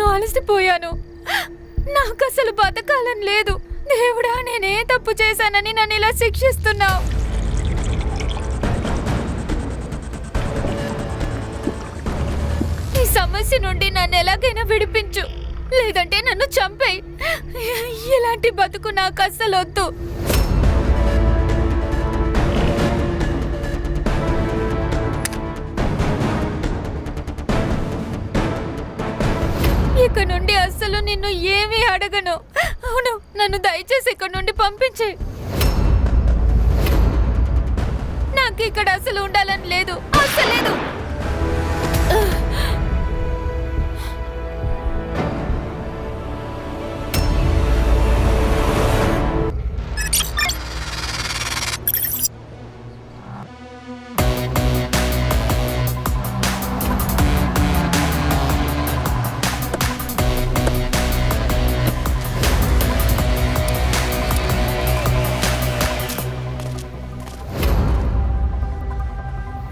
నేను అలసిపోయాను. నాకు అసలు బతకాలని లేదు. దేవుడా, నేనే తప్పు చేశానని నన్ను ఇలా శిక్షిస్తున్నావు. ఈ సమస్య నుండి నన్ను ఎలాగైనా విడిపించు, లేదంటే నన్ను చంపేయ్. ఇలాంటి బతుకు నాకు అస్సలు వద్దు. ఇక నుండి అస్సలు నిన్ను ఏమీ అడగను. అవును, నన్ను దయచేసి ఇక్కడ నుండి పంపించే. నాకు ఇక్కడ అసలు ఉండాలని లేదు, అస్సలు లేదు.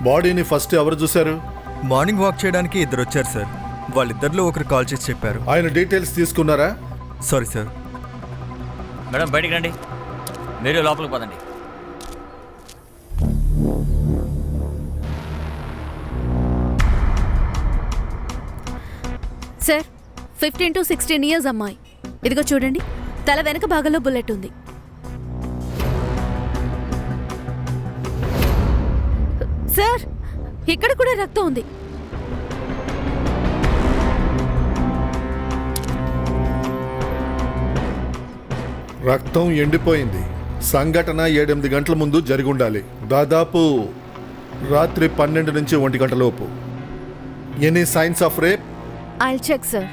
బాడీని ఫస్ట్ ఎవరు చూశారు? మార్నింగ్ వాక్ చేయడానికి ఇద్దరు వచ్చారు సార్. వాళ్ళిద్దరిలో ఒకరు కాల్ చేసి చెప్పారు. ఆయన డీటెయిల్స్ తీసుకున్నారా? Sorry sir. మేడం బయటికి రండి, మీరు లోపలికి పదండి. సార్, 15 to 16 years అమ్మాయి. ఇదిగో చూడండి, తల వెనక భాగంలో బుల్లెట్ ఉంది. సార్, ఇక్కడ కూడా రక్తం ఉంది. రక్తం ఎండిపోయింది. సంఘటన 7-8 గంటల ముందు జరిగి ఉండాలి. దాదాపు రాత్రి 12 నుంచి 1 గంట లోపు. Any signs of rape? I'll check sir.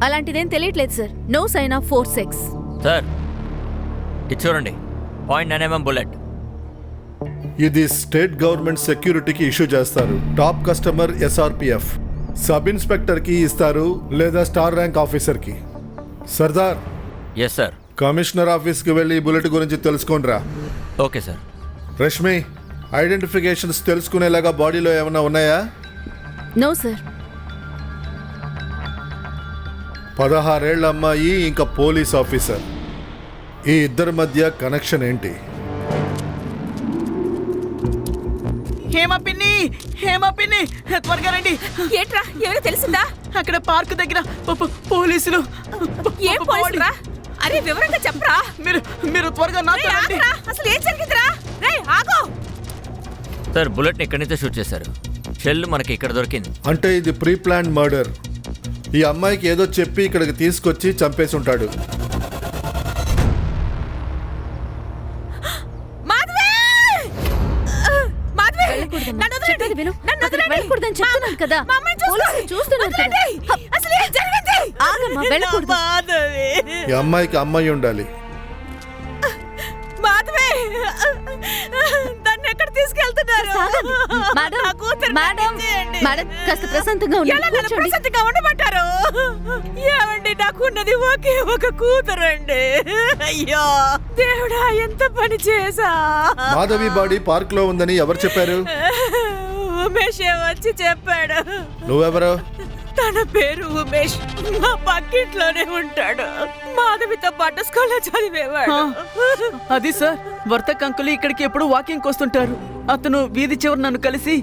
అలాంటిదేం తెలియట్లేదు sir. No sign of force sex. Sir, ఇది చూడండి, 0.9 mm బుల్లెట్. ఇది స్టేట్ గవర్నమెంట్ సెక్యూరిటీకి ఇష్యూ చేస్తారు. Top customer SRPF. సబ్ ఇన్స్పెక్టర్కి ఇస్తారు, లేదా స్టార్ ర్యాంక్ ఆఫీసర్కి. Sardar, yes sir. కమిషనర్ ఆఫీస్కి వెళ్ళి బుల్లెట్ గురించి తెలుసుకోండిరా. Okay sir. రష్మి, ఐడెంటిఫికేషన్స్ తెలుసుకునేలాగా బాడీలో ఏమైనా ఉన్నాయా? No sir. 16 ఏళ్ల అమ్మాయి, ఇంకా పోలీస్ ఆఫీసర్. ఈ ఇద్దరి మధ్య కనెక్షన్ ఏంటి? హేమ పిన్ని, త్వరగా రండి. ఏంట్రా, ఎవరో తెలిసిందా? అక్కడ పార్క్ దగ్గర పోలీసులు. ఏం పోలీసురా? అరే వివరంగా చెప్పరా. మీరు త్వరగా నాతో రండి. అసలు ఏం జరిగిందిరా? రేయ్ ఆగు. సార్, బుల్లెట్ని ఇక్కడి నుంచే షూట్ చేశారు. షెల్ మనకి ఇక్కడ దొరికింది. అంటే ఇది ప్రీ ప్లాన్ మర్డర్. ఈ అమ్మాయికి ఏదో చెప్పి ఇక్కడికి తీసుకొచ్చి చంపేసి ఉంటాడు. వెళ్ళకూడదని చెప్తున్నాను కదా. చూస్తున్నారు కదా. ఆగమ్మా, వెళ్ళకూడదు. ఈ అమ్మాయికి అమ్మాయి ఉండాలి. దాన్ని ఎక్కడ తీసుకెళ్తున్నారు? మేడం, కాస్త ప్రశాంతంగా ప్రశాంతంగా ఉండమంటారు? ఏమండి, నాకున్నది ఒకే ఒక కూతురండి. అయ్యో దేవుడా, ఎంత పని చేసా. మాధవి బాడీ పార్క్ లో ఉందని ఎవరు చెప్పారు? ఉమేష్ వచ్చి చెప్పాడు. నువ్వెవరు? తన పేరు ఉమేష్. మా పక్కింట్లోనే ఉంటాడు. మాధవితో పాటు స్కూల్లో చదివేవాడు. అది సార్, వర్తక్ అంకుల్ ఇక్కడికి ఎప్పుడు వాకింగ్ వస్తుంటారు. అతను వీధి చివరి నన్ను కలిసి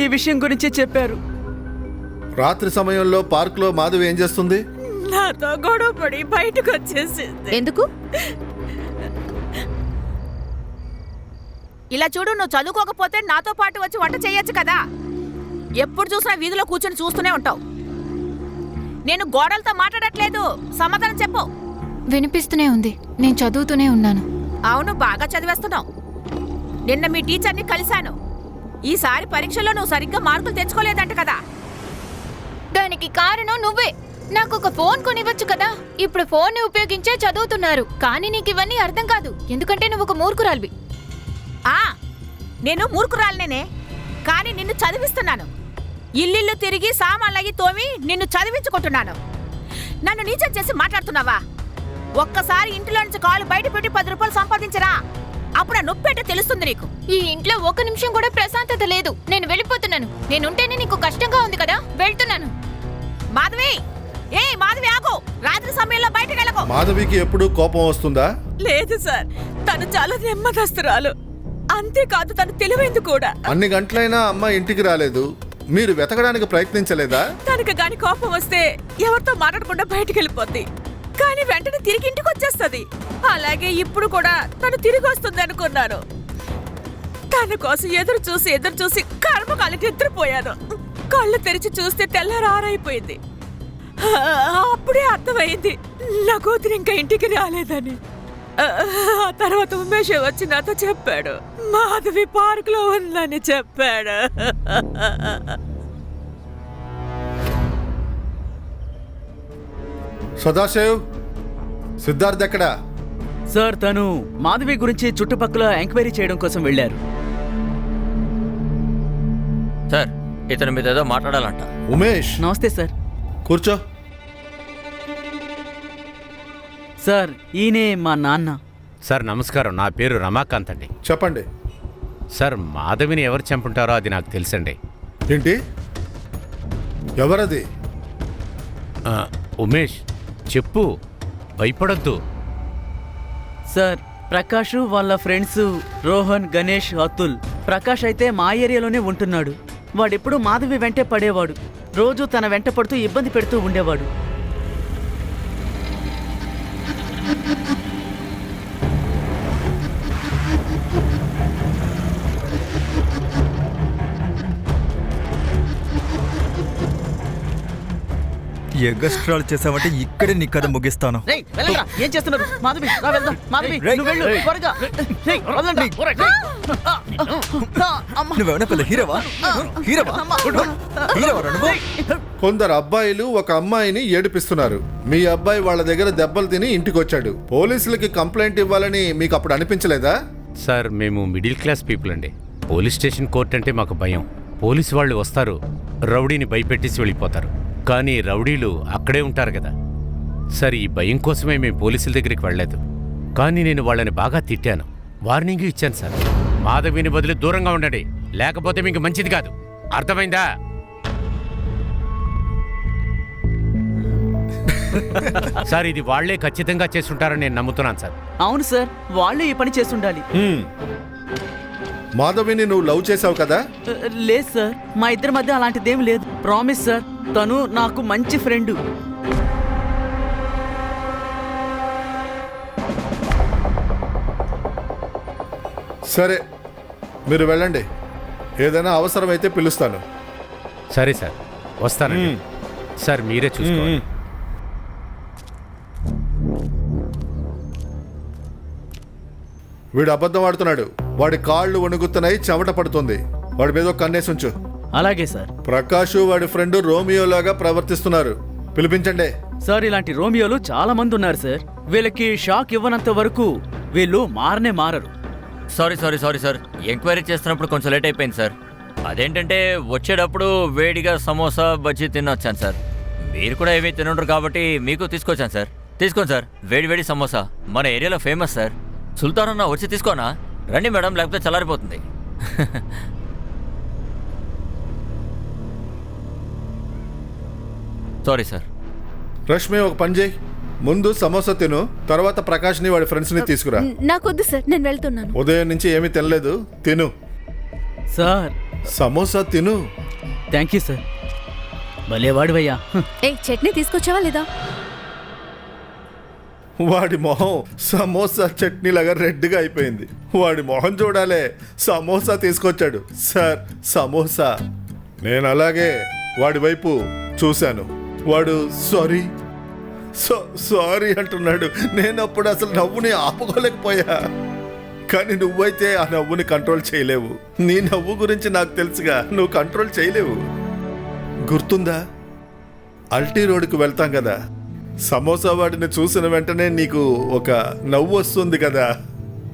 ఈ విషయం గురించి చెప్పారు. రాత్రి సమయంలో పార్క్ లో మాధవి ఏం చేస్తుంది? నాతో గొడవ పడి బయటకు వచ్చేసింది. ఎందుకు? ఇలా చూడు, నువ్వు చదువుకోకపోతే నాతో పాటు వచ్చి వంట చేయొచ్చు కదా. ఎప్పుడు చూసినా వీధిలో కూర్చొని చూస్తూనే ఉంటావు. నేను గోడలతో మాట్లాడట్లేదు, సమాధానం చెప్పు. వినిపిస్తూనే ఉంది, నేను చదువుతూనే ఉన్నాను. అవును, బాగా చదివేస్తున్నావు. నిన్న మీ టీచర్ని కలిశాను. ఈసారి పరీక్షలో నువ్వు సరిగ్గా మార్కులు తెచ్చుకోలేదంట కదా. దానికి కారణం నువ్వే. నాకు ఒక ఫోన్ కొనివ్వచ్చు కదా. ఇప్పుడు ఫోన్ ని ఉపయోగించే చదువుతున్నారు, కానీ నీకు ఇవన్నీ అర్థం కాదు, ఎందుకంటే నువ్వు ఒక మూర్ఖురాలివి. నేను మూర్ఖురాలనేనే, కానీ నిన్ను చదివిస్తున్నాను. ఇల్లిల్లు తిరిగి సామాన్లకి తోమి నిన్ను చదివించుకుంటున్నాను. నన్ను నీచం చేసి మాట్లాడుతున్నావా? ఒక్కసారి ఇంటిలో నుంచి కాలు బయట పెట్టి 10 రూపాయలు సంపాదించరా, అప్పుడు నొప్పేట తెలుస్తుంది నీకు. ఈ ఇంట్లో ఒక నిమిషం కూడా ప్రశాంతత లేదు. నేను వెళ్ళిపోతున్నాను. నేనుంటేనే నీకు కష్టంగా ఉంది కదా, వెళ్తున్నాను. మాధవి, ఏ మాధవి ఆగు. రాత్రి సమయంలో బయటకు వెళ్ళకు. మాధవికి ఎప్పుడు కోపం వస్తుందా? లేదు సార్, తను చాలా నెమ్మదస్తురాలు. అంతేకాదు తను తెలివైంది కూడా. అన్ని గంటలైనా అమ్మ ఇంటికి రాలేదు. మీరు వెతకడానికి ప్రయత్నించలేదా? తనకు గాని కోపం వస్తే ఎవరితో మాట్లాడకుండా బయటికి వెళ్ళిపోద్ది, కానీ వెంటనే తిరిగి ఇంటికి వచ్చేస్తుంది. అలాగే ఇప్పుడు కూడా తను తిరిగి వస్తుంది అనుకున్నాను. తన కోసం ఎదురు చూసి కర్మకాలి నిద్రపోయాను. కళ్ళు తెరిచి చూస్తే తెల్లరారైపోయింది. అప్పుడే అర్థమైంది నా కూతురు ఇంకా ఇంటికి రాలేదని. ఆ తర్వాత ఉమేష్ వచ్చి నాతో చెప్పాడు, మాధవి పార్కులో ఉందని చెప్పాడు. సదాశివ్, సిద్ధార్థ్ ఎక్కడా? సార్ తను మాధవి గురించి చుట్టుపక్కల ఎంక్వైరీ చేయడం కోసం వెళ్ళారు. సార్ ఇతను మీద ఏదో మాట్లాడాలంట. ఉమేష్, నమస్తే సార్. కూర్చో. సార్ ఈయనే మా నాన్న. సార్ నమస్కారం, నా పేరు రమాకాంత్ అండి. చెప్పండి. సార్ మాధవిని ఎవరు చంపుంటారో అది నాకు తెలుసండి. ఏంటి? ఎవరది? ఉమేష్ చెప్పు, భయపడొద్దు. సార్ ప్రకాష్ వాళ్ళ ఫ్రెండ్స్ రోహన్, గణేష్, అతుల్. ప్రకాష్ అయితే మా ఏరియాలోనే ఉంటున్నాడు. వాడెప్పుడు మాధవి వెంటే పడేవాడు. రోజు తన వెంట పడుతూ ఇబ్బంది పెడుతూ ఉండేవాడు. ఎగస్ట్రాల్ చేసావంటే ఇక్కడే నీ కథ ముగిస్తాను. రేయ్, వెళ్ళండ్రా. ఏం చేస్తున్నారు? మాధవి రా వెళ్దాం. మాధవి నువ్వు వెళ్ళు త్వరగా. రేయ్, వదలండి. అమ్మా. నువ్వేమైనా పెద్ద హీరోవా? హీరోవా నువ్వు? కొందరు అబ్బాయిలు ఒక అమ్మాయిని ఏడిపిస్తున్నారు. మీ అబ్బాయి వాళ్ళ దగ్గర దెబ్బలు తిని ఇంటికి వచ్చాడు. పోలీసులకి కంప్లైంట్ ఇవ్వాలని మీకు అప్పుడు అనిపించలేదా? సార్ మేము మిడిల్ క్లాస్ పీపుల్ అండి. పోలీస్ స్టేషన్ కోర్ట్ అంటే మాకు భయం. పోలీసు వాళ్ళు వస్తారు, రౌడీని భయపెట్టేసి వెళ్ళిపోతారు. కానీ రౌడీలు అక్కడే ఉంటారు కదా సార్. ఈ భయం కోసమే మేము పోలీసుల దగ్గరికి వెళ్ళలేదు. కానీ నేను వాళ్ళని బాగా తిట్టాను, వార్నింగ్ ఇచ్చాను సార్. మాధవిని బదులు దూరంగా ఉండండి, లేకపోతే మీకు మంచిది కాదు. అర్థమైందా? సార్ ఇది వాళ్లే ఖచ్చితంగా చేస్తుంటారని నేను నమ్ముతున్నాను సార్. అవును సార్, వాళ్ళే ఈ పని చేస్తుండాలి. మాధవిని నువ్వు లవ్ చేసావు కదా? లేదు సార్, మా ఇద్దరి మధ్య అలాంటిదేం లేదు. ప్రామిస్ సార్, తను నాకు మంచి ఫ్రెండ్. సరే, మీరు వెళ్ళండి. ఏదైనా అవసరమైతే పిలుస్తాను. సరే సార్, వస్తానండి. సార్ మీరే చూసుకోండి. వీడు అబద్ధం ఆడుతున్నాడు. వాడి కాళ్ళు వణుగుతున్నాయి, చెమట పడుతుంది. వాడి మీద ఒక కన్నేసి ఉంచు. అలాగే సార్. ప్రకాష్ వాడి ఫ్రెండ్ రోమియోలాగా ప్రవర్తిస్తున్నారు. పిలిపించండి. సార్ ఇలాంటి రోమియోలు చాలా మంది ఉన్నారు సార్. వీళ్ళకి షాక్ ఇవ్వనంత వరకు వీళ్ళు మారనే మారరు. సారీ సార్, ఎంక్వైరీ చేస్తున్నప్పుడు కొంచెం లేట్ అయిపోయింది సార్. అదేంటంటే వచ్చేటప్పుడు వేడిగా సమోసా బజ్జీ తినొచ్చాను సార్. మీరు కూడా ఏమీ తినుండరు కాబట్టి మీకు తీసుకొచ్చాను సార్. తీసుకోండి సార్, వేడి సమోసా మన ఏరియాలో ఫేమస్ సార్. సుల్తానన్నా వచ్చి తీసుకోనా? రండి మేడం, లేకపోతే చల్లారిపోతుంది. Sorry sir. రష్మి, ఒక పని చేయి. ముందు సమోసా తిను, తర్వాత ప్రకాష్ని వాడి ఫ్రెండ్స్ని తీసుకురా. నాకొద్దు సార్, నేను వెళ్తున్నాను. ఉదయం నుంచి ఏమీ తినలేదు, తిను. సార్ సమోసా తిను. Thank you sir. భలేవాడివయ్యా. ఏ చట్నీ తీసుకొచ్చావా లేదా? వాడి మొహం సమోసా చట్నీలాగా రెడ్గా అయిపోయింది. వాడి మొహం చూడాలే, సమోసా తీసుకొచ్చాడు. సార్, సమోసా. నేను అలాగే వాడి వైపు చూశాను. వాడు సారీ అంటున్నాడు. నేను అప్పుడు అసలు నవ్వుని ఆపుకోలేకపోయా. కానీ నువ్వైతే ఆ నవ్వుని కంట్రోల్ చేయలేవు. నీ నవ్వు గురించి నాకు తెలుసుగా, నువ్వు కంట్రోల్ చేయలేవు. గుర్తుందా, అల్టీ రోడ్డుకు వెళ్తాం కదా, సమోసా వాడిని చూసిన వెంటనే నీకు ఒక నవ్వు వస్తుంది కదా.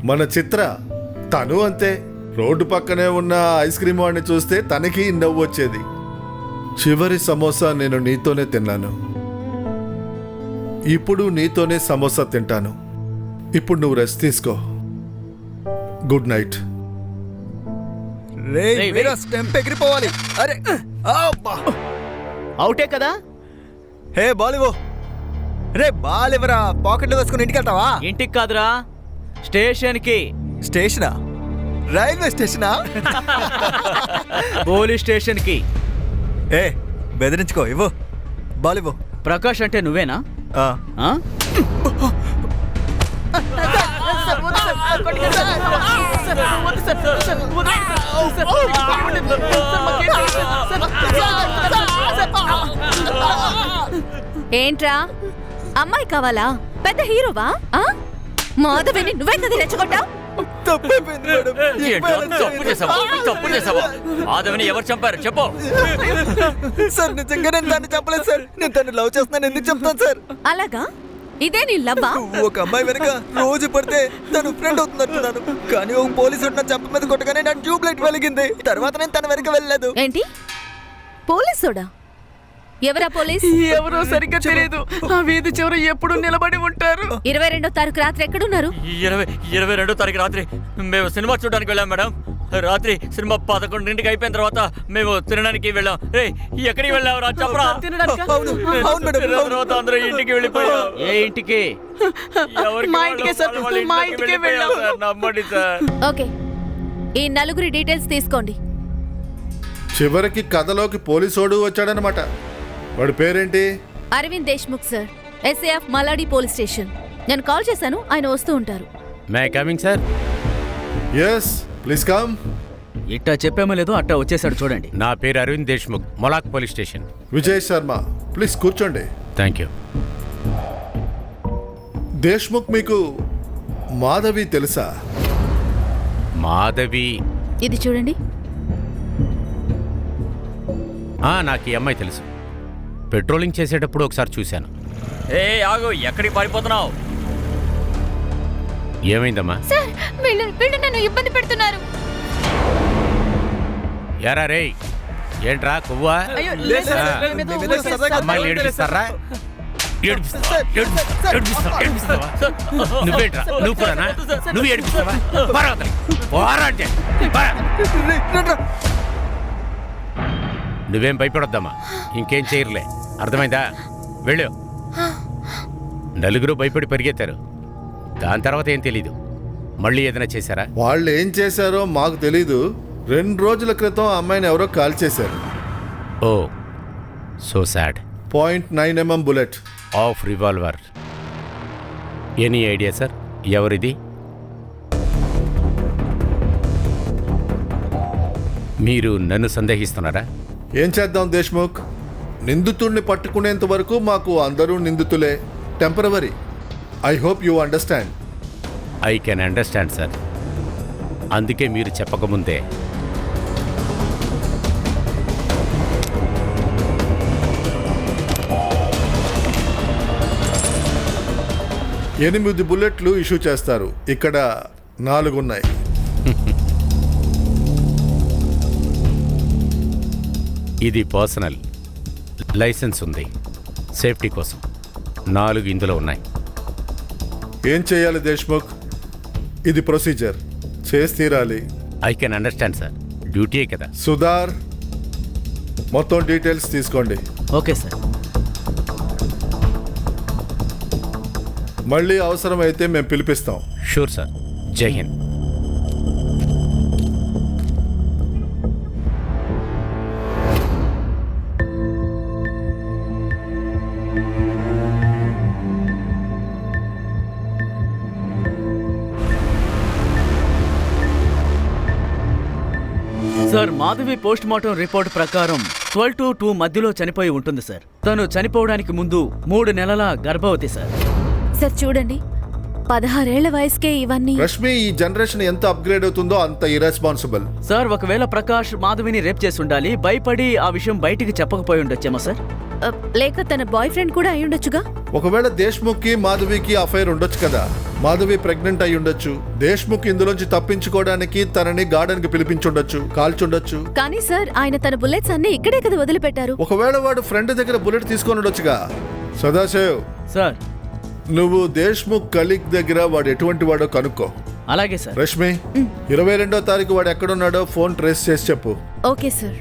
మన చిత్ర తను అంతే. రోడ్డు పక్కనే ఉన్న ఐస్ క్రీమ్ వాడిని చూస్తే తనకి నవ్వు వచ్చేది. చివరి సమోసా నేను నీతోనే తిన్నాను. ఇప్పుడు నీతోనే సమోసా తింటాను. ఇప్పుడు నువ్వు రెస్ట్ తీసుకో. Good night. రే రేయ్, వీరా, స్టెంప్ ఎగిరిపోవాలి. అరే అబ్బా. అవుటే కదా. హే బాలివో, రే బాలివరా, పాకెట్లో వేసుకుని ఇంటికి వెళ్తావా? ఇంటికి కాదురా, స్టేషన్కి. స్టేషనా? రైల్వే స్టేషనా? పోలీస్ స్టేషన్కి. ఏ బెదిరించుకో, ఇవ్వు బాలివో. ప్రకాష్ అంటే నువ్వేనా? ఆ, ఆ? ఏంట్రా అమ్మాయి కావాలా? పెద్ద హీరోవా? ఆ? మాధవిని నువ్వే కదా రెచ్చగొట్టా? తప్పైపోయింది మేడం. ఏంటో తప్పు చేసావా? తప్పు చేసావా? మాధవిని ఎవరు చంపారు చెప్పు. సార్ నిజంగా నేను దాన్ని చెప్పలేదు సార్. నేను తను లవ్ చేస్తున్నాను ఎందుకు చెప్తాను సార్? అలాగా? ఇదే నీ లవ్వా? ఒక అమ్మాయి వెనక రోజు పడితే తను ఫ్రెండ్ అవుతున్నట్టున్నాను. కానీ ఒక పోలీసు నా చెప్ప మీద కొట్టగానే నా ట్యూబ్ లైట్ వెలిగింది. తర్వాత నేను తన వెనక వెళ్ళలేదు. ఏంటి పోలీసోడా? ఎవరా పోలీస్? ఎవరో సరిగ్గా తెలియదు. ఆ వీధి చివర ఎప్పుడు నిలబడి ఉంటారు. 22వ తారీఖు రాత్రి ఎక్కడున్నారు? 22వ తారీఖు రాత్రి మేము సినిమా చూడడానికి వెళ్ళాం మేడం. రాత్రి సినిమా 11ంటికి అయిపోయిన తర్వాత మేము తినడానికి వెళ్ళాం. రే ఎక్కడికి వెళ్ళావు రా చెప్పరా? తినడానికా? అవును అవును మేడం. తిన్న తర్వాత అందరూ ఇంటికి వెళ్ళిపోయాం. ఏ ఇంటికి? ఎవరికి మా వాళ్ళు ఇంటికే సార్, వాళ్ళ మా ఇంటికి ఇంటికే వెళ్ళిపోయాం వెళ్ళాం. సార్, నమ్మండి సార్. ఓకే, ఈ నలుగురి డీటెయిల్స్ తీసుకోండి. చివరికి కథలోకి పోలీసోడు వచ్చాడనమాట. వాడి పేరేంటి? అరవింద్ దేశ్ముఖ్ సార్, ఎస్ఏఎఫ్ మలాడి పోలీస్ స్టేషన్. నేను కాల్ చేశాను, ఆయన వస్తూ ఉంటారు. May coming sir? Yes please come. ఇట్టా చెప్పేమో లేదో అట్టా వచ్చేసాడు చూడండి. నా పేరు అరవింద్ దేశ్ముఖ్, మొలాక్ police station. Vijay Sharma, please కూర్చోండి. Thank you. దేశ్ముఖ్, మీకు మాధవి తెలుసా? మాధవి? ఇది చూడండి. నాకు ఈ అమ్మాయి తెలుసు. పెట్రోలింగ్ చేసేటప్పుడు ఒకసారి చూశాను. ఏ ఆగు, ఎక్కడికి పారిపోతున్నావు? ఏమైందమ్మా? సార్ వీళ్ళు వీళ్ళు నన్ను ఇబ్బంది పెడుతున్నారు. యారా రే, ఏంట్రా కొవ్వా? అమ్మాయిలు ఏడిపిస్తారా? ఏడిపిస్తావా? నువ్వేంట్రా, నువ్వు కూడానా? నువ్వు ఏడిపిస్తావా? పోరాటే నువ్వేం భయపడొద్దమ్మా, ఇంకేం చేయరులే, అర్థమైందా? వెళ్ళు. నలుగురు భయపడి పరిగెత్తారు. దాని తర్వాత ఏం తెలీదు. మళ్ళీ ఏదైనా చేశారా? వాళ్ళు ఏం చేశారో మాకు తెలీదు. 2 రోజుల క్రితం అమ్మాయిని ఎవరో కాల్ చేశారు. Oh so sad. .9mm bullet. Of revolver. Any idea sir, ఎవరిది? మీరు నన్ను సందేహిస్తున్నారా? ఏం చేద్దాం దేశ్ముఖ్, నిందితుడిని పట్టుకునేంత వరకు మాకు అందరూ నిందితులే. Temporary. I hope you understand. I can understand sir. అందుకే మీరు చెప్పకముందే ఎనిమిది బుల్లెట్లు ఇష్యూ చేస్తారు. ఇక్కడ 4 ఉన్నాయి. ఇది పర్సనల్. లైసెన్స్ ఉంది, సేఫ్టీ కోసం. 4 ఇందులో ఉన్నాయి. ఏం చేయాలి దేశ్ముఖ్? ఇది ప్రొసీజర్, చేసి తీరాలి. ఐ కెన్ అండర్స్టాండ్ సార్, డ్యూటీయే కదా. సుధార్, మొత్తం డీటెయిల్స్ తీసుకోండి. Okay sir. మళ్ళీ అవసరమైతే మేము పిలిపిస్తాం. Sure sir. Jai Hind. Sir Madhavi post mortem report ప్రకారం 12 to 2 మధ్యలో చనిపోయి ఉంటుంది సార్. తను చనిపోవడానికి ముందు 3 నెలల గర్భవతి సార్. సార్ చూడండి, 16 ఏళ్ల వయసుకే ఇవన్నీ. రష్మి, ఈ జనరేషన్ ఎంత అప్గ్రేడ్ అవుతుందో అంత ఇర్రెస్పాన్సిబుల్. సార్ ఒకవేళ ప్రకాష్ మాధవిని రేప్ చేసి ఉండాలి, భయపడి ఆ విషయం బయటికి చెప్పకపోయి ఉండొచ్చేమో సార్. లేక తన బాయ్ ఫ్రెండ్ కూడా అయి ఉండొచ్చుగా. ఒకవేళ దేశ్ముఖ్కి మాధవికి అఫైర్ ఉండొచ్చు కదా. మాధవి ప్రెగ్నెంట్ అయి ఉండొచ్చు. దేశ్ముఖ్ ఇందులోంచి తప్పించుకోవడానికి తనని గార్డెన్ కి పిలిపించుండొచ్చు, కాల్చుండొచ్చు. కానీ సార్ ఆయన తన బుల్లెట్స్ అన్ని ఇక్కడే కదా వదిలిపెట్టారు. ఒకవేళ వాడు ఫ్రెండ్ దగ్గర బుల్లెట్ తీసుకొని ఉండొచ్చుగా. సదాశివ్, సార్ నువ్వు దేశ్ముఖ్ కలీగ్ దగ్గర వాడు ఎటువంటి వాడో కనుక్కో. అలాగే సార్. రష్మి 22వ తారీఖు వాడు ఎక్కడున్నాడో ఫోన్ ట్రేస్ చేసి చెప్పు. Okay sir.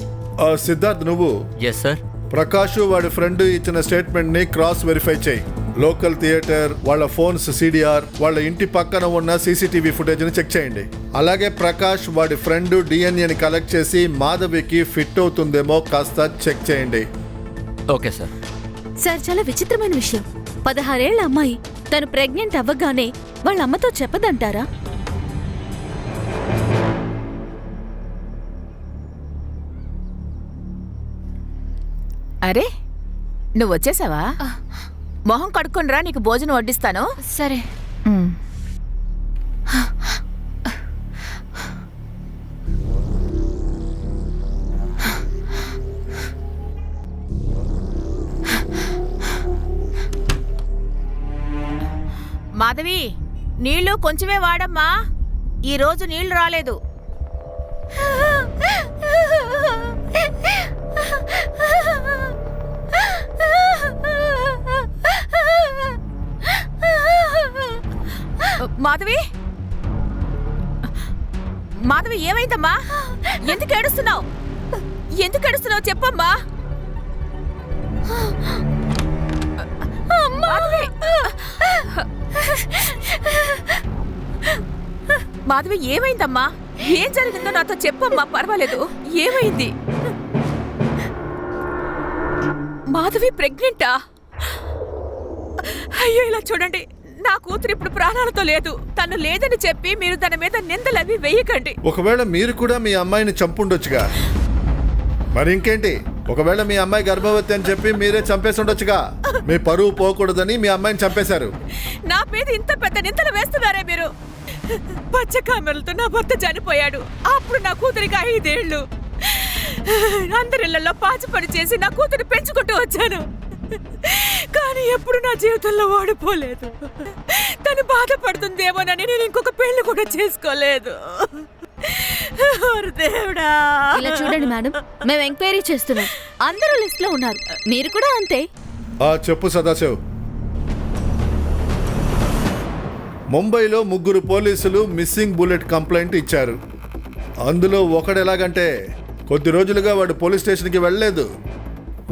సిద్ధార్థ్, నువ్వు ఎస్ సార్. ప్రకాష్ వాడి ఫ్రెండ్ ఇచ్చిన స్టేట్మెంట్ ని క్రాస్ వెరిఫై చేయి. లోకల్ థియేటర్, వాళ్ళ ఫోన్స్ సిడిఆర్, వాళ్ళ ఇంటి పక్కన ఉన్న సీసీటీవీ ఫుటేజ్ ని చెక్ చేయండి. అలాగే ప్రకాష్ వాడి ఫ్రెండ్ డిఎన్ఏని కలెక్ట్ చేసి మాధవికి ఫిట్ అవుతుందేమో కాస్త చెక్ చేయండి. Okay sir. సార్, చాలా విచిత్రమైన విషయం. 16 ఏళ్ల అమ్మాయి తను ప్రెగ్నెంట్ అవ్వగానే వాళ్ళ అమ్మతో చెప్పదంటారా? అరే, నువ్వు వచ్చేసావా? మొహం కడుక్కొనిరా, నీకు భోజనం వడ్డిస్తాను. సరే. మాధవి, నీళ్లు కొంచెమే వాడమ్మా, ఈ రోజు నీళ్లు రాలేదు. మాధవి, మాధవి ఏమైందమ్మా? ఎందుకు ఏడుస్తున్నావు? ఎందుకు ఏడుస్తున్నావు చెప్పమ్మా. మాధవి, మాధవి ఏమైందమ్మా? ఏం జరిగిందో నాతో చెప్పమ్మా, పర్వాలేదు. ఏమైంది? మాధవి ప్రెగ్నెంటా? అయ్యో, ఇలా చూడండి, నా కూతురు ఇప్పుడు ప్రాణాలతో లేదు. తను లేదని చెప్పి మీరు తన మీద నిందలవి వేయకండి. ఒకవేళ మీరు కూడా మీ అమ్మాయిని చంపుండొచ్చుగా. మరి ఇంకేంటి, ఒకవేళ మీ అమ్మాయి గర్భవతి అని చెప్పి మీరే చంపేసి ఉండొచ్చుగా. మీ పరువు పోకూడదని మీ అమ్మాయిని చంపేశారు. నా మీద ఇంత పెద్ద నిందలు వేస్తున్నారే మీరు. పచ్చ కామెరలతో నా భర్త చనిపోయాడు. అప్పుడు నా కూతురికి 5 ఏళ్ళు. అందరిళ్లలో పాచి పని చేసి నా కూతురు పెంచుకుంటూ వచ్చాను. కానీ ఎప్పుడు నా జీవితంలో ఓడిపోలేదు. తను బాధపడుతుందేమోనని నేను ఇంకొక పెళ్లి కూడా చేసుకోలేదు. దేవుడా. ఇలా చూడండి మేడం, మేము ఎంక్వైరీ చేస్తున్నాం. అందరూ లిస్ట్ లో ఉన్నారు, మీరు కూడా అంతే. చెప్పు సదాశివ్. ముంబైలో 3 పోలీసులు మిస్సింగ్ బుల్లెట్ కంప్లైంట్ ఇచ్చారు. అందులో ఒకడు ఎలాగంటే, కొద్ది రోజులుగా వాడు పోలీస్ స్టేషన్కి వెళ్ళలేదు,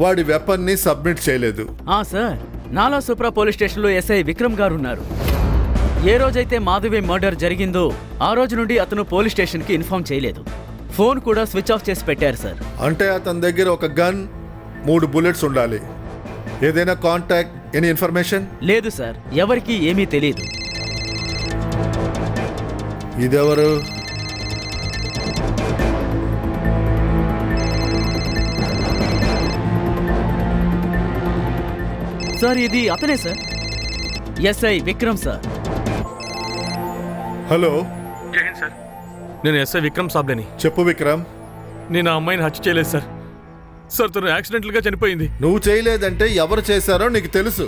వాడి వెపన్ని సబ్మిట్ చేయలేదు. సార్, నాలా సుప్రా పోలీస్ స్టేషన్లో ఎస్ఐ విక్రమ్ గారు ఉన్నారు. ఏ రోజైతే మాధవి మర్డర్ జరిగిందో ఆ రోజు నుండి అతను పోలీస్ స్టేషన్కి ఇన్ఫార్మ్ చేయలేదు. ఫోన్ కూడా స్విచ్ ఆఫ్ చేసి పెట్టారు సార్. అంటే అతని దగ్గర ఒక గన్, 3 బుల్లెట్స్ ఉండాలి. ఏదైనా కాంటాక్ట్, ఎనీ ఇన్ఫర్మేషన్? లేదు సార్, ఎవరికీ ఏమీ తెలియదు. ఇదెవరు? సార్, ఇది అతనే sir, SI Vikram sir. Hello. జై హింద్ సార్, నేను ఎస్ఐ విక్రమ్ సాబ్లేని. చెప్పు విక్రమ్. నేను ఆ అమ్మాయిని హత్య చేయలేదు సార్. సార్, తను యాక్సిడెంటల్గా చనిపోయింది. నువ్వు చేయలేదంటే ఎవరు చేశారో నీకు తెలుసు.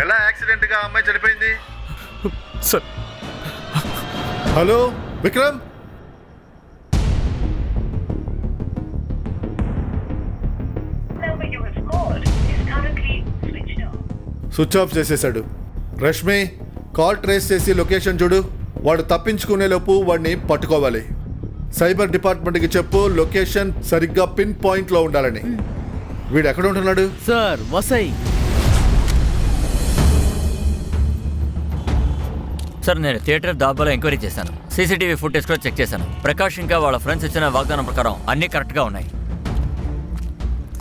ఎలా యాక్సిడెంట్ గా అమ్మాయి చనిపోయింది? Sir. Hello Vikram. Switch off చేసేశాడు. రష్మి, కాల్ ట్రేస్ చేసి లొకేషన్ చూడు. వాడు తప్పించుకునే లోపు వాడిని పట్టుకోవాలి. సైబర్ డిపార్ట్మెంట్కి చెప్పు, లొకేషన్ సరిగ్గా పిన్ పాయింట్లో ఉండాలని. వీడు ఎక్కడ ఉంటున్నాడు? సార్, వసై. సార్, నేను థియేటర్ దాబాలో ఎంక్వైరీ చేశాను. సీసీటీవీ ఫుటేజ్ కూడా చెక్ చేశాను. ప్రకాష్ ఇంకా వాళ్ళ ఫ్రెండ్స్ ఇచ్చిన వాగ్దానం ప్రకారం అన్నీ కరెక్ట్గా ఉన్నాయి.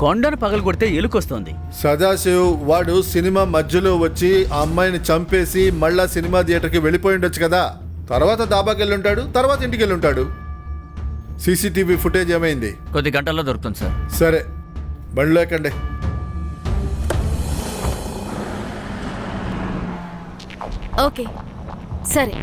కొండను పగలగొడితే ఎలుకొస్తోంది. సదాశివ్ వాడు సినిమా మధ్యలో వచ్చి ఆ అమ్మాయిని చంపేసి మళ్ళా సినిమా థియేటర్కి వెళ్ళిపోయి ఉండొచ్చు కదా. తర్వాత దాబాకి వెళ్ళి ఉంటాడు, తర్వాత ఇంటికి వెళ్ళి ఉంటాడు. సీసీటీవీ ఫుటేజ్ ఏమైంది? కొద్ది గంటల్లో దొరుకుతుంది సార్. సరే, బండిలో ఎక్కండి. ఓకే, సరే.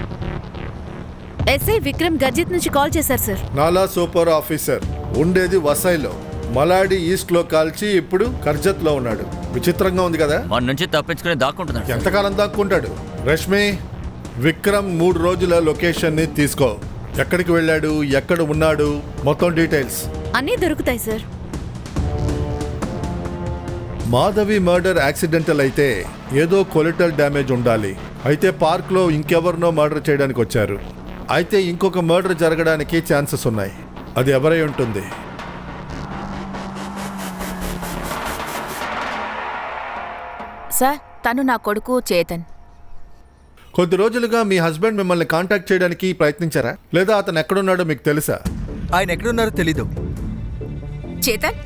ఎస్ఐ విక్రమ్ గర్జిత్ నుంచి కాల్ చేశారు సార్. నాలా సూపర్ ఆఫీసర్ ఉండేది వసైలో, మలాడి ఈస్ట్ లో కాల్చి ఇప్పుడు కర్జత్ లో ఉన్నాడు. విచిత్రంగా ఉంది కదా. మన నుంచి తప్పించుకుని దాక్కుంటున్నాడు. ఎంతకాలం దాక్కుంటాడు? రష్మి, విక్రమ్ 3 రోజుల లొకేషన్ ని తీసుకో. ఎక్కడికి వెళ్ళాడు, ఎక్కడ ఉన్నాడు, మొత్తం డీటెయిల్స్ అన్నీ దొరుకుతాయి సార్. మాధవి మర్డర్ యాక్సిడెంటల్ అయితే ఏదో కొలిటల్ డ్యామేజ్ ఉండాలి. అయితే పార్క్ లో ఇంకెవరినో మర్డర్ చేయడానికి వచ్చారు. అయితే ఇంకొక మర్డర్ జరగడానికి ఛాన్సెస్ ఉన్నాయి. అది ఎవరై ఉంటుంది? సార్, తను నా కొడుకు చేతన్. కొద్ది రోజులుగా మీ హస్బెండ్ మిమ్మల్ని కాంటాక్ట్ చేయడానికి ప్రయత్నించారా, లేదా అతను ఎక్కడున్నాడో మీకు తెలుసా? ఆయన ఎక్కడున్నారో తెలీదు. చేతన్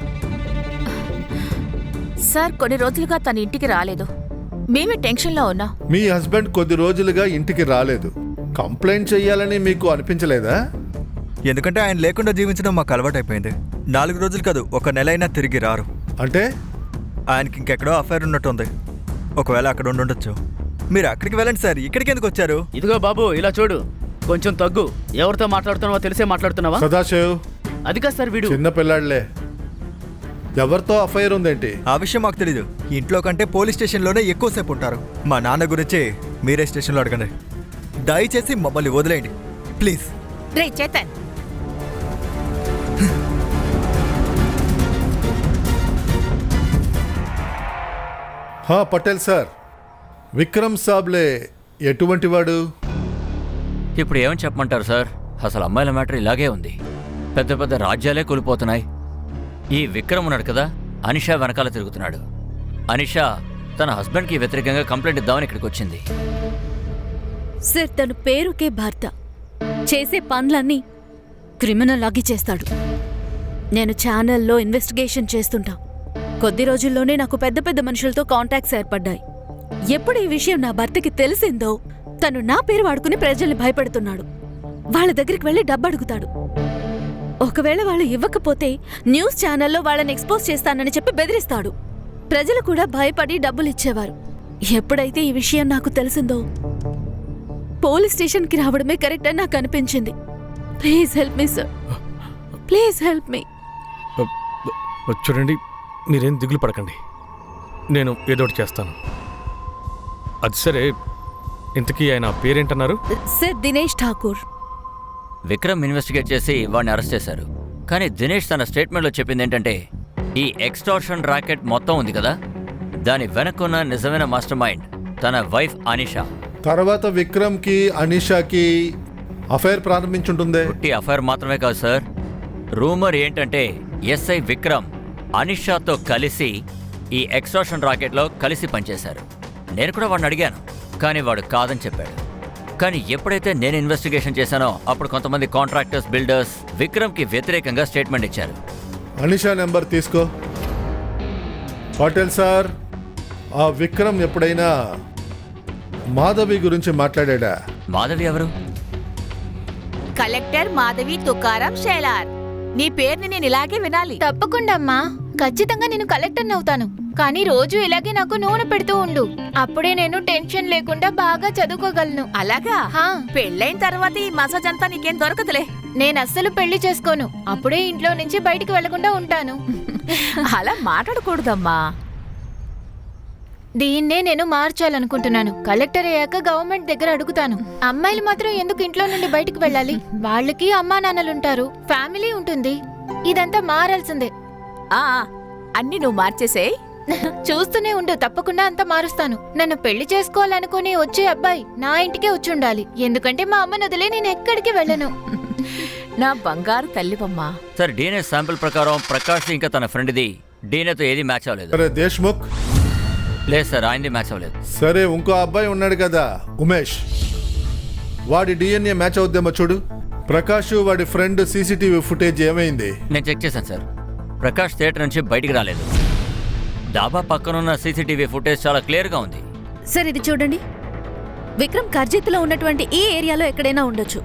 సార్, కొన్ని రోజులుగా తన ఇంటికి రాలేదు. మేమే టెన్షన్లో ఉన్నాం. మీ హస్బెండ్ కొద్ది రోజులుగా ఇంటికి రాలేదు. కంప్లైంట్ చెయ్యాలని మీకు అనిపించలేదా? ఎందుకంటే ఆయన లేకుండా జీవించడం మాకు అలవాటైపోయింది. 4 రోజులు కాదు, 1 నెల అయినా తిరిగి రారు. అంటే ఆయనకి ఇంకెక్కడో అఫైర్ ఉన్నట్టుంది. ఒకవేళ అక్కడ ఉండొచ్చు. మీరు అక్కడికి వెళ్ళండి సార్, ఇక్కడికి ఎందుకు వచ్చారు? ఇదిగో బాబు, ఇలా చూడు, కొంచెం తగ్గు. ఎవరితో మాట్లాడుతున్నావో తెలిసే మాట్లాడుతున్నావా? సదాశివ్, అది కాదు సార్, వీడు చిన్న పిల్లాడులే. ఎవరితో అఫైర్ ఉందేంటి? ఆ విషయం మాకు తెలీదు. ఇంట్లో కంటే పోలీస్ స్టేషన్లోనే ఎక్కువసేపు ఉంటారు. మా నాన్న గురించి మీరే స్టేషన్లో అడగండి. దయచేసి మమ్మల్ని వదిలేయండి ప్లీజ్. రే చేతన్, పటేల్ సార్, విక్రమ్ సాబ్లే ఎటువంటి వాడు? ఇప్పుడు ఏమని చెప్పమంటారు సార్? అసలు అమ్మాయిల మ్యాటర్ ఇలాగే ఉంది. పెద్ద పెద్ద రాజ్యాలే కూలిపోతున్నాయి. ఈ విక్రమ్ ఉన్నాడు కదా, అనిషా వెనకాల తిరుగుతున్నాడు. అనిషా తన హస్బెండ్కి వ్యతిరేకంగా కంప్లైంట్ ఇద్దామని ఇక్కడికి వచ్చింది. సార్, తను పేరుకే భర్త, చేసే పనులన్నీ క్రిమినల్ లాగి చేస్తాడు. నేను ఛానల్లో ఇన్వెస్టిగేషన్ చేస్తుంటా. కొద్ది రోజుల్లోనే నాకు పెద్ద పెద్ద మనుషులతో కాంటాక్ట్స్ ఏర్పడ్డాయి. ఎప్పుడు ఈ విషయం నా భర్తకి తెలిసిందో తను నా పేరు వాడుకుని ప్రజల్ని భయపెడుతున్నాడు. వాళ్ళ దగ్గరికి వెళ్ళి డబ్బు అడుగుతాడు. ఒకవేళ వాళ్ళు ఇవ్వకపోతే న్యూస్ ఛానల్లో వాళ్ళని ఎక్స్పోజ్ చేస్తానని చెప్పి బెదిరిస్తాడు. ప్రజలు కూడా భయపడి డబ్బులు ఇచ్చేవారు. ఎప్పుడైతే ఈ విషయం నాకు తెలిసిందో పోలీస్ స్టేషన్కి రావడమే కరెక్ట్ అని నాకు అనిపించింది. Please help me sir, please help me. చూడండి, మీరేం దిగులు పడకండి, నేను ఏదో ఒకటి చేస్తాను. అది సరే, ఇంతకీ ఆయన పేరేంటన్నారు? సార్, దినేష్ ఠాకూర్. విక్రమ్ ఇన్వెస్టిగేట్ చేసి వాడిని అరెస్ట్ చేశారు. కానీ దినేష్ తన స్టేట్మెంట్లో చెప్పింది ఏంటంటే, ఈ ఎక్స్టార్షన్ రాకెట్ మొత్తం ఉంది కదా, దాని వెనక్కున్న నిజమైన మాస్టర్ మైండ్ తన వైఫ్ అనిషా. తర్వాత విక్రమ్కి అనిషాకి అఫైర్ ప్రారంభించుంటుందే. పుట్టి అఫైర్ మాత్రమే కాదు సార్, రూమర్ ఏంటంటే ఎస్ఐ విక్రమ్ అనిషాతో కలిసి ఈ ఎక్స్టార్షన్ రాకెట్లో కలిసి పనిచేశారు. నేను కూడా వాడిని అడిగాను, కానీ వాడు కాదని చెప్పాడు. కానీ ఎప్పుడైతే నేను ఇన్వెస్టిగేషన్ చేశానో అప్పుడు కొంతమంది కాంట్రాక్టర్స్, బిల్డర్స్ విక్రమ్కి వ్యతిరేకంగా స్టేట్మెంట్ ఇచ్చారు. అనిషా నెంబర్ తీసుకో. పటేల్ సార్, ఆ విక్రమ్ ఎప్పుడైనా మాధవి గురించి మాట్లాడా? మాధవి ఎవరు? కలెక్టర్ మాధవి తుకారాం షేలార్. నీ పేరుని నేను ఇలాగే వినాలి. తప్పకుండా అమ్మా, ఖచ్చితంగా నేను కలెక్టర్ అవుతాను. కానీ రోజు ఇలాగే నాకు నూనె పెడుతూ ఉండు. అప్పుడే నేను టెన్షన్ లేకుండా బాగా చదువుకోగలను. అలాగా? హా. పెళ్ళైన తర్వాత ఈ మసాజ్ అంతా నీకేం దొరకదులే. నేను అస్సలు పెళ్లి చేసుకోను. అప్పుడే ఇంట్లో నుంచి బయటికి వెళ్లకుండా ఉంటాను. అలా మాట్లాడకూడదమ్మా. దీన్నే నేను మార్చాలనుకుంటున్నాను. కలెక్టర్ అయ్యాక గవర్నమెంట్ దగ్గర అడుగుతాను. అమ్మాయిలు మాత్రం ఎందుకు ఇంట్లో నుండి బయటికి వెళ్ళాలి? వాళ్ళకి అమ్మా నాన్నలుంటారు, ఫ్యామిలీ ఉంటుంది. ఇదంతా మారాల్సిందే. ఆ అన్ని నువ్వు మార్చేసేయ్. చూస్తూనే ఉండు, తప్పకుండా అంతా మారుస్తాను. నన్ను పెళ్లి చేసుకోవాలనుకుని వచ్చే అబ్బాయి నా ఇంటికే వచ్చి ఉండాలి. ఎందుకంటే మా అమ్మను వదిలే నేను ఎక్కడికి వెళ్ళను. నా బంగారు తల్లివమ్మా. సార్, డీఎన్ఏ శాంపిల్ ప్రకారం ప్రకాష్ ఇంకా తన ఫ్రెండ్ది డీఎన్ఏతో ఏది మ్యాచ్ అవ్వలేదు. సరే దేశ్ముఖ్. లేదు సార్, ఆయనది మ్యాచ్ అవ్వలేదు. సరే, ఇంకో అబ్బాయి ఉన్నాడు కదా, ఉమేష్. వాడి డిఎన్ఏ మ్యాచ్ అవుద్దేమో చూడు. ప్రకాష్ వాడి ఫ్రెండ్ సీసీటీవీ ఫుటేజ్ ఏమైంది? నేను చెక్ చేశాను సార్. ప్రకాష్ థియేటర్ నుంచి బయటికి రాలేదు. డాబా పక్కనున్న సీసీటీవీ ఫుటేజ్ చాలా క్లియర్గా ఉంది. సార్, ఇది చూడండి. విక్రమ్ కర్జిత్లో ఉన్నటువంటి ఈ ఏరియాలో ఎక్కడైనా ఉండొచ్చు.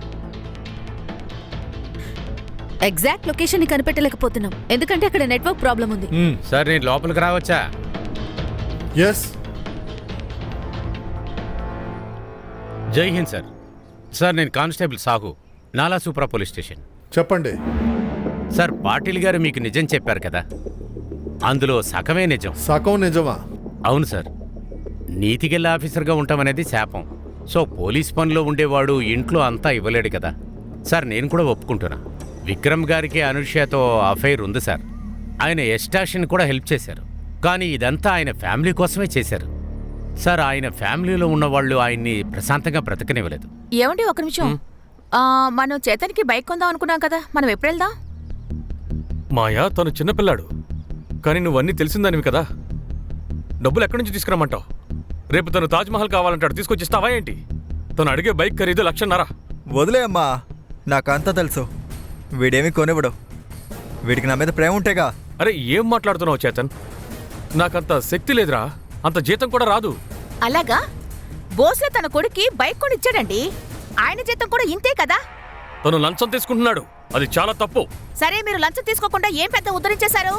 ఎగ్జాక్ట్ లొకేషన్ కనిపెట్టలేకపోతున్నాం, ఎందుకంటే అక్కడ నెట్వర్క్ ప్రాబ్లం ఉంది. సార్, నేను లోపలికి రావచ్చా? ఎస్. జై హింద్ సార్. సార్, నేను కానిస్టేబుల్ సాహు, నాలా సూప్రా పోలీస్ స్టేషన్. చెప్పండి. సార్, పాటిల్ గారు మీకు నిజం చెప్పారు కదా, అందులో సగమే నిజం. సగం నిజమా? అవును సార్. నీతిగెళ్ళ ఆఫీసర్గా ఉంటామనేది శాపం. సో పోలీస్ పనిలో ఉండేవాడు ఇంట్లో అంతా ఇవ్వలేడు కదా సార్. నేను కూడా ఒప్పుకుంటున్నా, విక్రమ్ గారికి అనుషతో అఫైర్ ఉంది సార్. ఆయన ఎస్టాషన్ కూడా హెల్ప్ చేశారు. కానీ ఇదంతా ఆయన ఫ్యామిలీ కోసమే చేశారు సార్. ఆయన ఫ్యామిలీలో ఉన్నవాళ్ళు ఆయన్ని ప్రశాంతంగా బ్రతకనివ్వలేదు. ఏమండి, ఒక నిమిషం. మనం చేతనికి బైక్ కొందాం అనుకున్నాం కదా, మనం ఎప్పుడు వెళ్దాం? మాయా తను చిన్నపిల్లాడు, కానీ నువ్వన్నీ తెలిసిందానివి కదా. డబ్బులు ఎక్కడి నుంచి తీసుకురమ్మంటావు? రేపు తను తాజ్మహల్ కావాలంటాడు, తీసుకొచ్చిస్తావా ఏంటి? తను అడిగే బైక్ ఖరీదు 1,50,000. వదిలే అమ్మా, నాకంతా తెలుసు. వీడేమీ కొనివ్వడు. వీడికి నా మీద ప్రేమ ఉంటేగా. అరే ఏం మాట్లాడుతున్నావు చేతన్? నాకంత శక్తి లేదురా, అంత జీతం కూడా రాదు. అలాగా? బోసే తన కొడుక్కి బైక్ కొనిచ్చాడండి. ఆయన జీతం కూడా ఇంతే కదా. తను లంచం తీసుకుంటున్నాడు, అది చాలా తప్పు. సరే, మీరు లంచం తీసుకోకుండా ఏం పెద్ద ఉద్ధరించేశారు?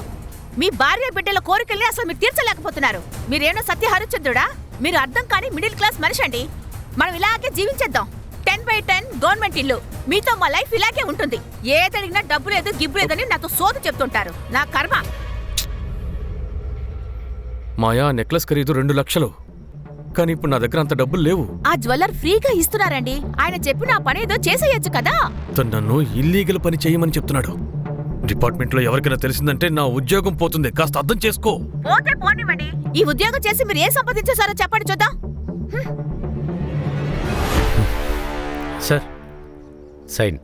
మీ భార్య బిడ్డల కోరికల్ని అసలు మీరు తీర్చలేకపోతున్నారు. మీరేమో సత్య హరిశ్చంద్రుడా? మీరు అర్థం కాని మిడిల్ క్లాస్ మనిషి అండి. మనం ఇలాగే జీవించేద్దాం. 10/10 గవర్నమెంట్ ఇల్లు. మీతో మా లైఫ్ ఇలాగే ఉంటుంది. ఏదడిగినా డబ్బు లేదు గిబ్బు లేదని నాతో సోదు చెప్తుంటారు. నా కర్మ. మాయా నెక్లెస్ ఖరీదు 2 లక్షలు, కానీ ఇప్పుడు నా దగ్గర అంత డబ్బులు లేవు. ఆ జ్యువెలర్ ఫ్రీగా ఇస్తున్నారండి. ఆయన చెప్పిన ఆ పని ఏదో చేసేయచ్చు కదా. తను నన్ను ఇల్లీగల్ పని చేయమని చెప్తున్నాడు. డిపార్ట్మెంట్లో ఎవరికైనా తెలిసిందంటే నా ఉద్యోగం పోతుంది, కాస్త అర్థం చేసుకో. పోతే పోనివ్వండి. ఈ ఉద్యోగం చేసి మీరు ఏం సంపాదించేశారో చెప్పండి చూద్దాం. Sir sign.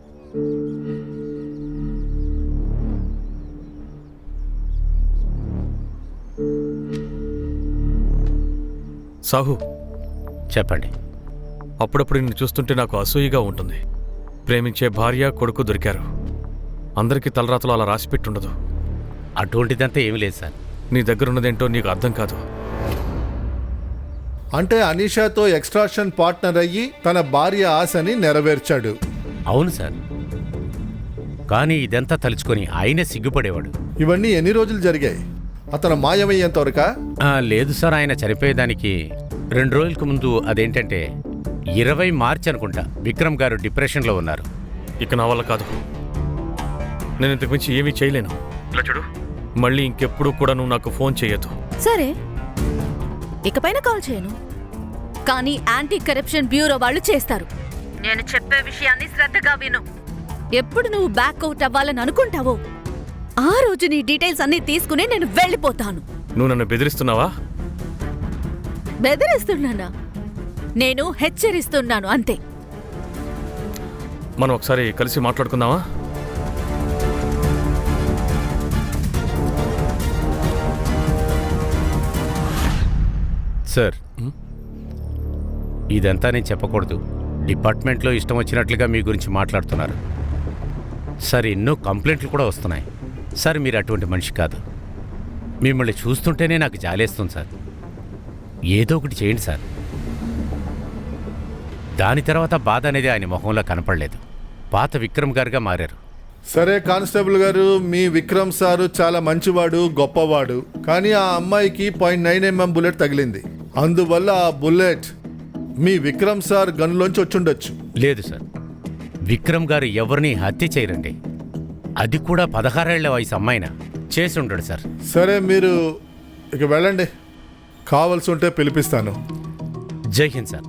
సాహు, చెప్పండి. అప్పుడప్పుడు నిన్ను చూస్తుంటే నాకు అసూయగా ఉంటుంది. ప్రేమించే భార్య కొడుకు దొరికారు. అందరికీ తలరాతలు అలా రాసిపెట్టుండదు. అటువంటిదంతా ఏమీ లేదు సార్. నీ దగ్గరున్నదేంటో నీకు అర్థం కాదు. అంటే అనీషాతో ఎక్స్ట్రాక్షన్ పార్ట్నర్ అయ్యి తన భార్య ఆశని నెరవేర్చాడు. అవును సార్, కానీ ఇదంతా తలుచుకొని ఆయనే సిగ్గుపడేవాడు. ఇవన్నీ ఎన్ని రోజులు జరిగాయి? అతను మాయమయ్యేంతవరకా? లేదు సార్, ఆయన చనిపోయేదానికి 2 రోజులకు ముందు, అదేంటంటే 20 మార్చి అనుకుంటా, విక్రమ్ గారు డిప్రెషన్లో ఉన్నారు. ఇక నా వల్ల కాదు, నేను ఇంతకు మించి ఏమీ చేయలేను. ఇలా చూడు, మళ్ళీ ఇంకెప్పుడు కూడా నువ్వు నాకు ఫోన్ చేయొద్దు. సరే, ఇకపైన కాల్ చేయను. కానీ యాంటీ కరప్షన్ బ్యూరో వాళ్ళు చేస్తారు. నేను చెప్పే విషయాన్ని శ్రద్ధగా విను. ఎప్పుడు నువ్వు బ్యాక్అవుట్ అవ్వాలని అనుకుంటావో ఆ రోజు నీ డీటెయిల్స్ అన్ని తీసుకుని నేను వెళ్ళిపోతాను. నువ్వు నన్ను బెదిరిస్తున్నావా? బెదిరిస్తున్నానా? నేను హెచ్చరిస్తున్నాను అంతే. మనం ఒకసారి కలిసి మాట్లాడుకుందామా? సార్, ఇదంతా నేను చెప్పకూడదు. డిపార్ట్మెంట్లో ఇష్టం వచ్చినట్లుగా మీ గురించి మాట్లాడుతున్నారు సార్. ఎన్నో కంప్లైంట్లు కూడా వస్తున్నాయి సార్. మీరు అటువంటి మనిషి కాదు. మిమ్మల్ని చూస్తుంటేనే నాకు జాలేస్తుంది సార్. ఏదో ఒకటి చేయండి సార్. దాని తర్వాత బాధ అనేది ఆయన మొహంలో కనపడలేదు. పాత విక్రమ్ గారుగా మారారు. సరే కానిస్టేబుల్ గారు, మీ విక్రమ్ సారు చాలా మంచివాడు, గొప్పవాడు. కానీ ఆ అమ్మాయికి 0.9mm బుల్లెట్ తగిలింది. అందువల్ల ఆ బుల్లెట్ మీ విక్రమ్ సార్ గన్లోంచి వచ్చుండొచ్చు. లేదు సార్, విక్రమ్ గారు ఎవరిని హత్య చేయరండి. అది కూడా 16 ఏళ్ల వయసు అమ్మాయిన చేసి ఉండడు సార్. సరే, మీరు ఇక వెళ్ళండి. కావలసి ఉంటే పిలిపిస్తాను. జై హింద్ సార్.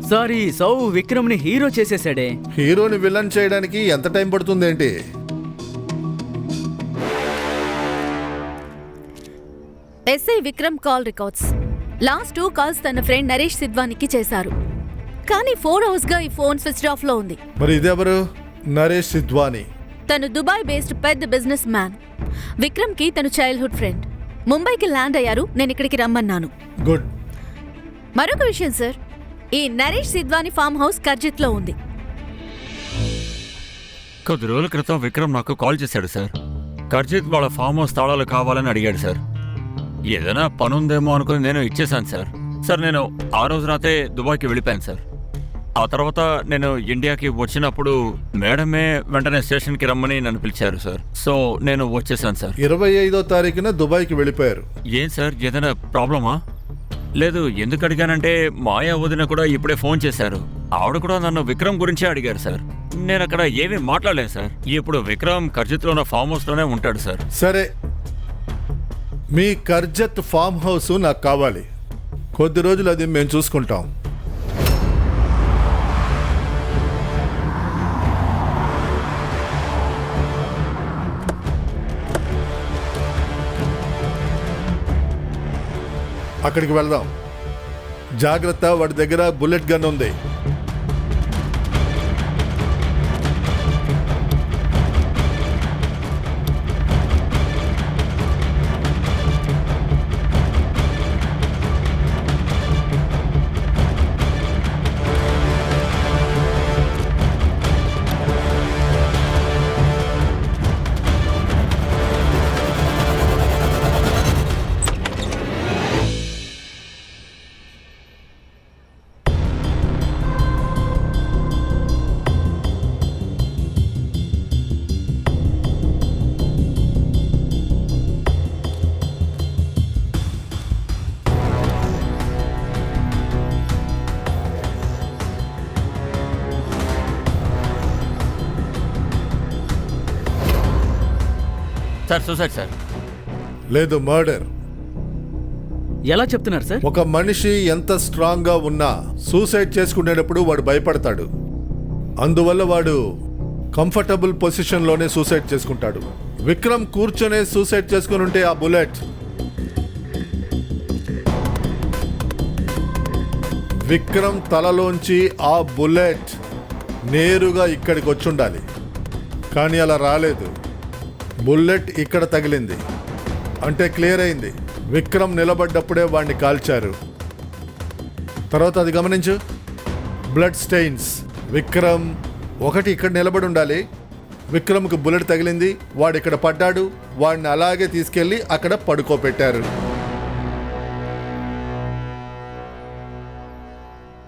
సారీ, సౌ విక్రమ్ని హీరో చేసేసాడే. హీరోని విలన్ చేయడానికి ఎంత టైం పడుతుంది ఏంటి? SI Vikram call records. Last 2 calls తన ఫ్రెండ్ నరేష్ సిద్వానికి చేశారు. కానీ 4 hours గా ఈ ఫోన్ స్విచ్ ఆఫ్ లో ఉంది. మరి ఇదెవరు? నరేష్ సిద్వాని. తను దుబాయ్ బేస్డ్ పెద్ద బిజినెస్ మ్యాన్. విక్రమ్ కి తను చైల్డ్హుడ్ ఫ్రెండ్. ముంబైకి ల్యాండ్ అయ్యారు. నేను ఇక్కడికి రమ్మన్నాను. గుడ్. మరొక విషయం సార్, ఈ నరేష్ సిద్వాని ఫామ్ హౌస్ కర్జిత్ లో ఉంది. కొద్ది రోజుల క్రితం విక్రమ్ నాకు కాల్ చేశాడు సార్. కర్జిత్ వాళ్ళ ఫామ్ హౌస్ తాళాలు కావాలని అడిగాడు సార్. ఏదైనా పనుందేమో అనుకుని నేను ఇచ్చేశాను సార్. సార్, నేను ఆ రోజు రాతే దుబాయ్కి వెళ్ళిపోయాను సార్. ఆ తర్వాత నేను ఇండియాకి వచ్చినప్పుడు మేడమే వెంటనే స్టేషన్కి రమ్మని నన్ను పిలిచారు సార్. సో నేను వచ్చేసాను సార్. 25వ తారీఖున దుబాయ్కి వెళ్ళిపోయారు. ఏం సార్, ఏదైనా ప్రాబ్లమా? లేదు, ఎందుకు అడిగానంటే మాయా వదిన కూడా ఇప్పుడే ఫోన్ చేశారు. ఆవిడ కూడా నన్ను విక్రమ్ గురించే అడిగారు సార్. నేను అక్కడ ఏమీ మాట్లాడలేదు సార్. ఇప్పుడు విక్రమ్ కర్జిత్లో ఉన్న ఫామ్ హౌస్లోనే ఉంటాడు సార్. సరే, మీ కర్జత్ ఫామ్ హౌస్ నాకు కావాలి. కొద్ది రోజులు అది మేము చూసుకుంటాం. అక్కడికి వెళ్దాం. జాగ్రత్త, వాడి దగ్గర బుల్లెట్ గన్ ఉంది. Sir suicide sir. లేదు, మర్డర్. ఎలా చెప్తున్నారు సార్? ఒక మనిషి ఎంత స్ట్రాంగ్ గా ఉన్నా సూసైడ్ చేసుకునేటప్పుడు వాడు భయపడతాడు. అందువల్ల వాడు కంఫర్టబుల్ పొజిషన్ లోనే సూసైడ్ చేసుకుంటాడు. విక్రమ్ కూర్చొనే సూసైడ్ చేసుకుని ఉంటే ఆ బుల్లెట్ విక్రమ్ తలలోంచి ఆ బుల్లెట్ నేరుగా ఇక్కడికి వచ్చి ఉండాలి. కానీ అలా రాలేదు. బుల్లెట్ ఇక్కడ తగిలింది. అంటే క్లియర్ అయింది, విక్రమ్ నిలబడ్డప్పుడే వాడిని కాల్చారు. తర్వాత అది గమనించు, బ్లడ్ స్టెయిన్స్. విక్రమ్ ఒకటి ఇక్కడ నిలబడి ఉండాలి, విక్రమ్కి బుల్లెట్ తగిలింది, వాడు ఇక్కడ పడ్డాడు, వాడిని అలాగే తీసుకెళ్ళి అక్కడ పడుకోబెట్టారు.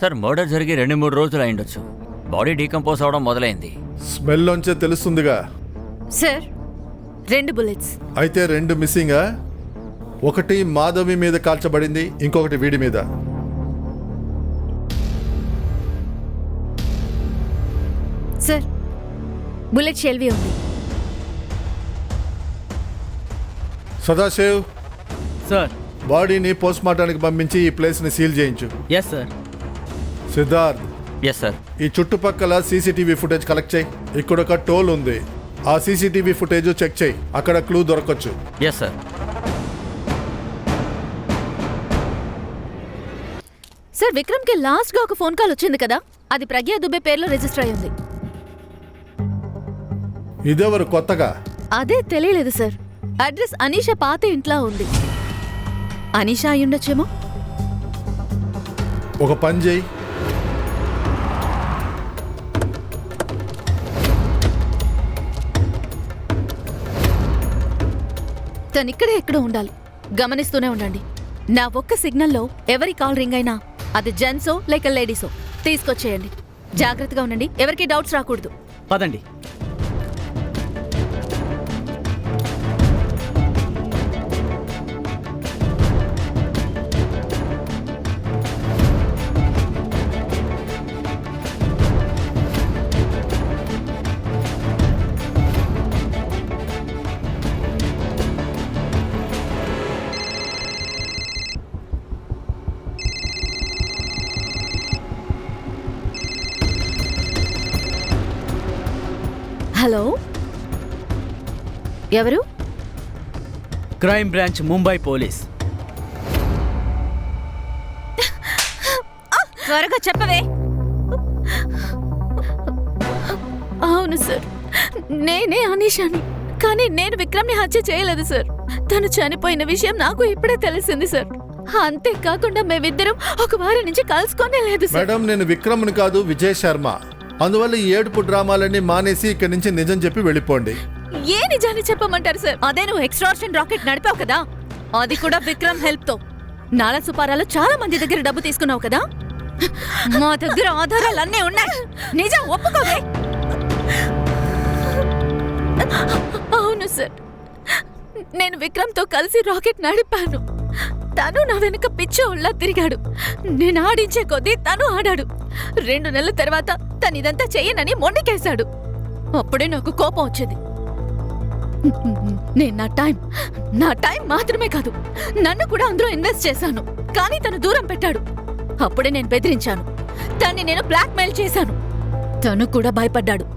సార్ మర్డర్ జరిగి 2-3 రోజులు అయిండొచ్చు. బాడీ డీకంపోజ్ అవడం మొదలైంది. స్మెల్లోంచే తెలుస్తుందిగా. Sir 2 bullets. అయితే 2 మిస్సింగా? ఒకటి మాధవి మీద కాల్చబడింది, ఇంకొకటి వీడి మీద. సార్ బుల్లెట్ షెల్వి ఉంది. సదాశివ్, సార్. బాడీని పోస్ట్ మార్టానికి పంపించి ఈ ప్లేస్ని సీల్ చేయించు. Yes sir. Siddharth, yes sir. ఈ చుట్టుపక్కల సీసీటీవీ ఫుటేజ్ కలెక్ట్ చేయి. ఇక్కడ ఒక టోల్ ఉంది, ఆ సీసీటీవీ ఫుటేజ్ చెక్ చేయి, అక్కడ క్లూ దొరకచ్చు. Yes sir. సార్ విక్రమ్కి లాస్ట్గా ఒక ఫోన్ కాల్ వచ్చింది కదా, అది ప్రజ్ఞా దుబే పేరులో రిజిస్టర్ అయి ఉంది. ఇదెవరు కొత్తగా? అదే తెలియలేదు సార్. అడ్రస్ అనీషా పాత ఇంట్లో ఉంది. అనీషా అయి ఉండొచ్చేమో. ఒక పని చేయి, తనిక్కడే ఎక్కడో ఉండాలి. గమనిస్తూనే ఉండండి. నా ఒక్క సిగ్నల్లో ఎవరి కాల్ రింగ్ అయినా అది జెంట్సో లేక లేడీసో తీసుకొచ్చేయండి. జాగ్రత్తగా ఉండండి, ఎవరికి డౌట్స్ రాకూడదు. పదండి. హలో, ఎవరు? Crime branch, Mumbai police. త్వరగా చెప్పవే. అవును సార్, నేనే అనీషాని. కానీ నేను విక్రమ్ని హత్య చేయలేదు సార్. తను చనిపోయిన విషయం నాకు ఇప్పుడే తెలిసింది సార్. అంతేకాకుండా మేమిద్దరం ఒక వారం నుంచి కలుసుకొనే లేదు సార్. మేడం, నేను విక్రమ్ని కాదు, విజయ్ శర్మ. అందువల్ల ఈ ఏడుపు డ్రామాలన్నీ మానేసి ఇక్కడి నుంచి నిజం చెప్పి వెళ్ళిపోండి. ఏ నిజాన్ని చెప్పమంటారు సార్? అదే నువ్వు ఎక్స్ట్రాషన్ రాకెట్ నడిపావు కదా, అది కూడా విక్రమ్ హెల్ప్ తో. నాలా సుపారాలో చాలా మంది దగ్గర డబ్బు తీసుకున్నావు కదా. మా దగ్గర ఆధారాలన్నీ ఉన్నాయి, నిజం ఒప్పుకోవే. అవును సార్, నేను విక్రమ్తో కలిసి రాకెట్ నడిపాను. తను నా వెనుక పిచ్చోళ్ళ తిరిగాడు. నేను ఆడించే కొద్దీ తను ఆడాడు. 2 నెలల తర్వాత తను ఇదంతా చెయ్యనని మొండికేశాడు. అప్పుడే నాకు కోపం వచ్చేది. నేను నా టైం మాత్రమే కాదు, నన్ను కూడా అందులో ఇన్వెస్ట్ చేశాను. కానీ తను దూరం పెట్టాడు. అప్పుడే నేను బెదిరించాను. తన్ని నేను బ్లాక్మెయిల్ చేశాను. తను కూడా భయపడ్డాడు.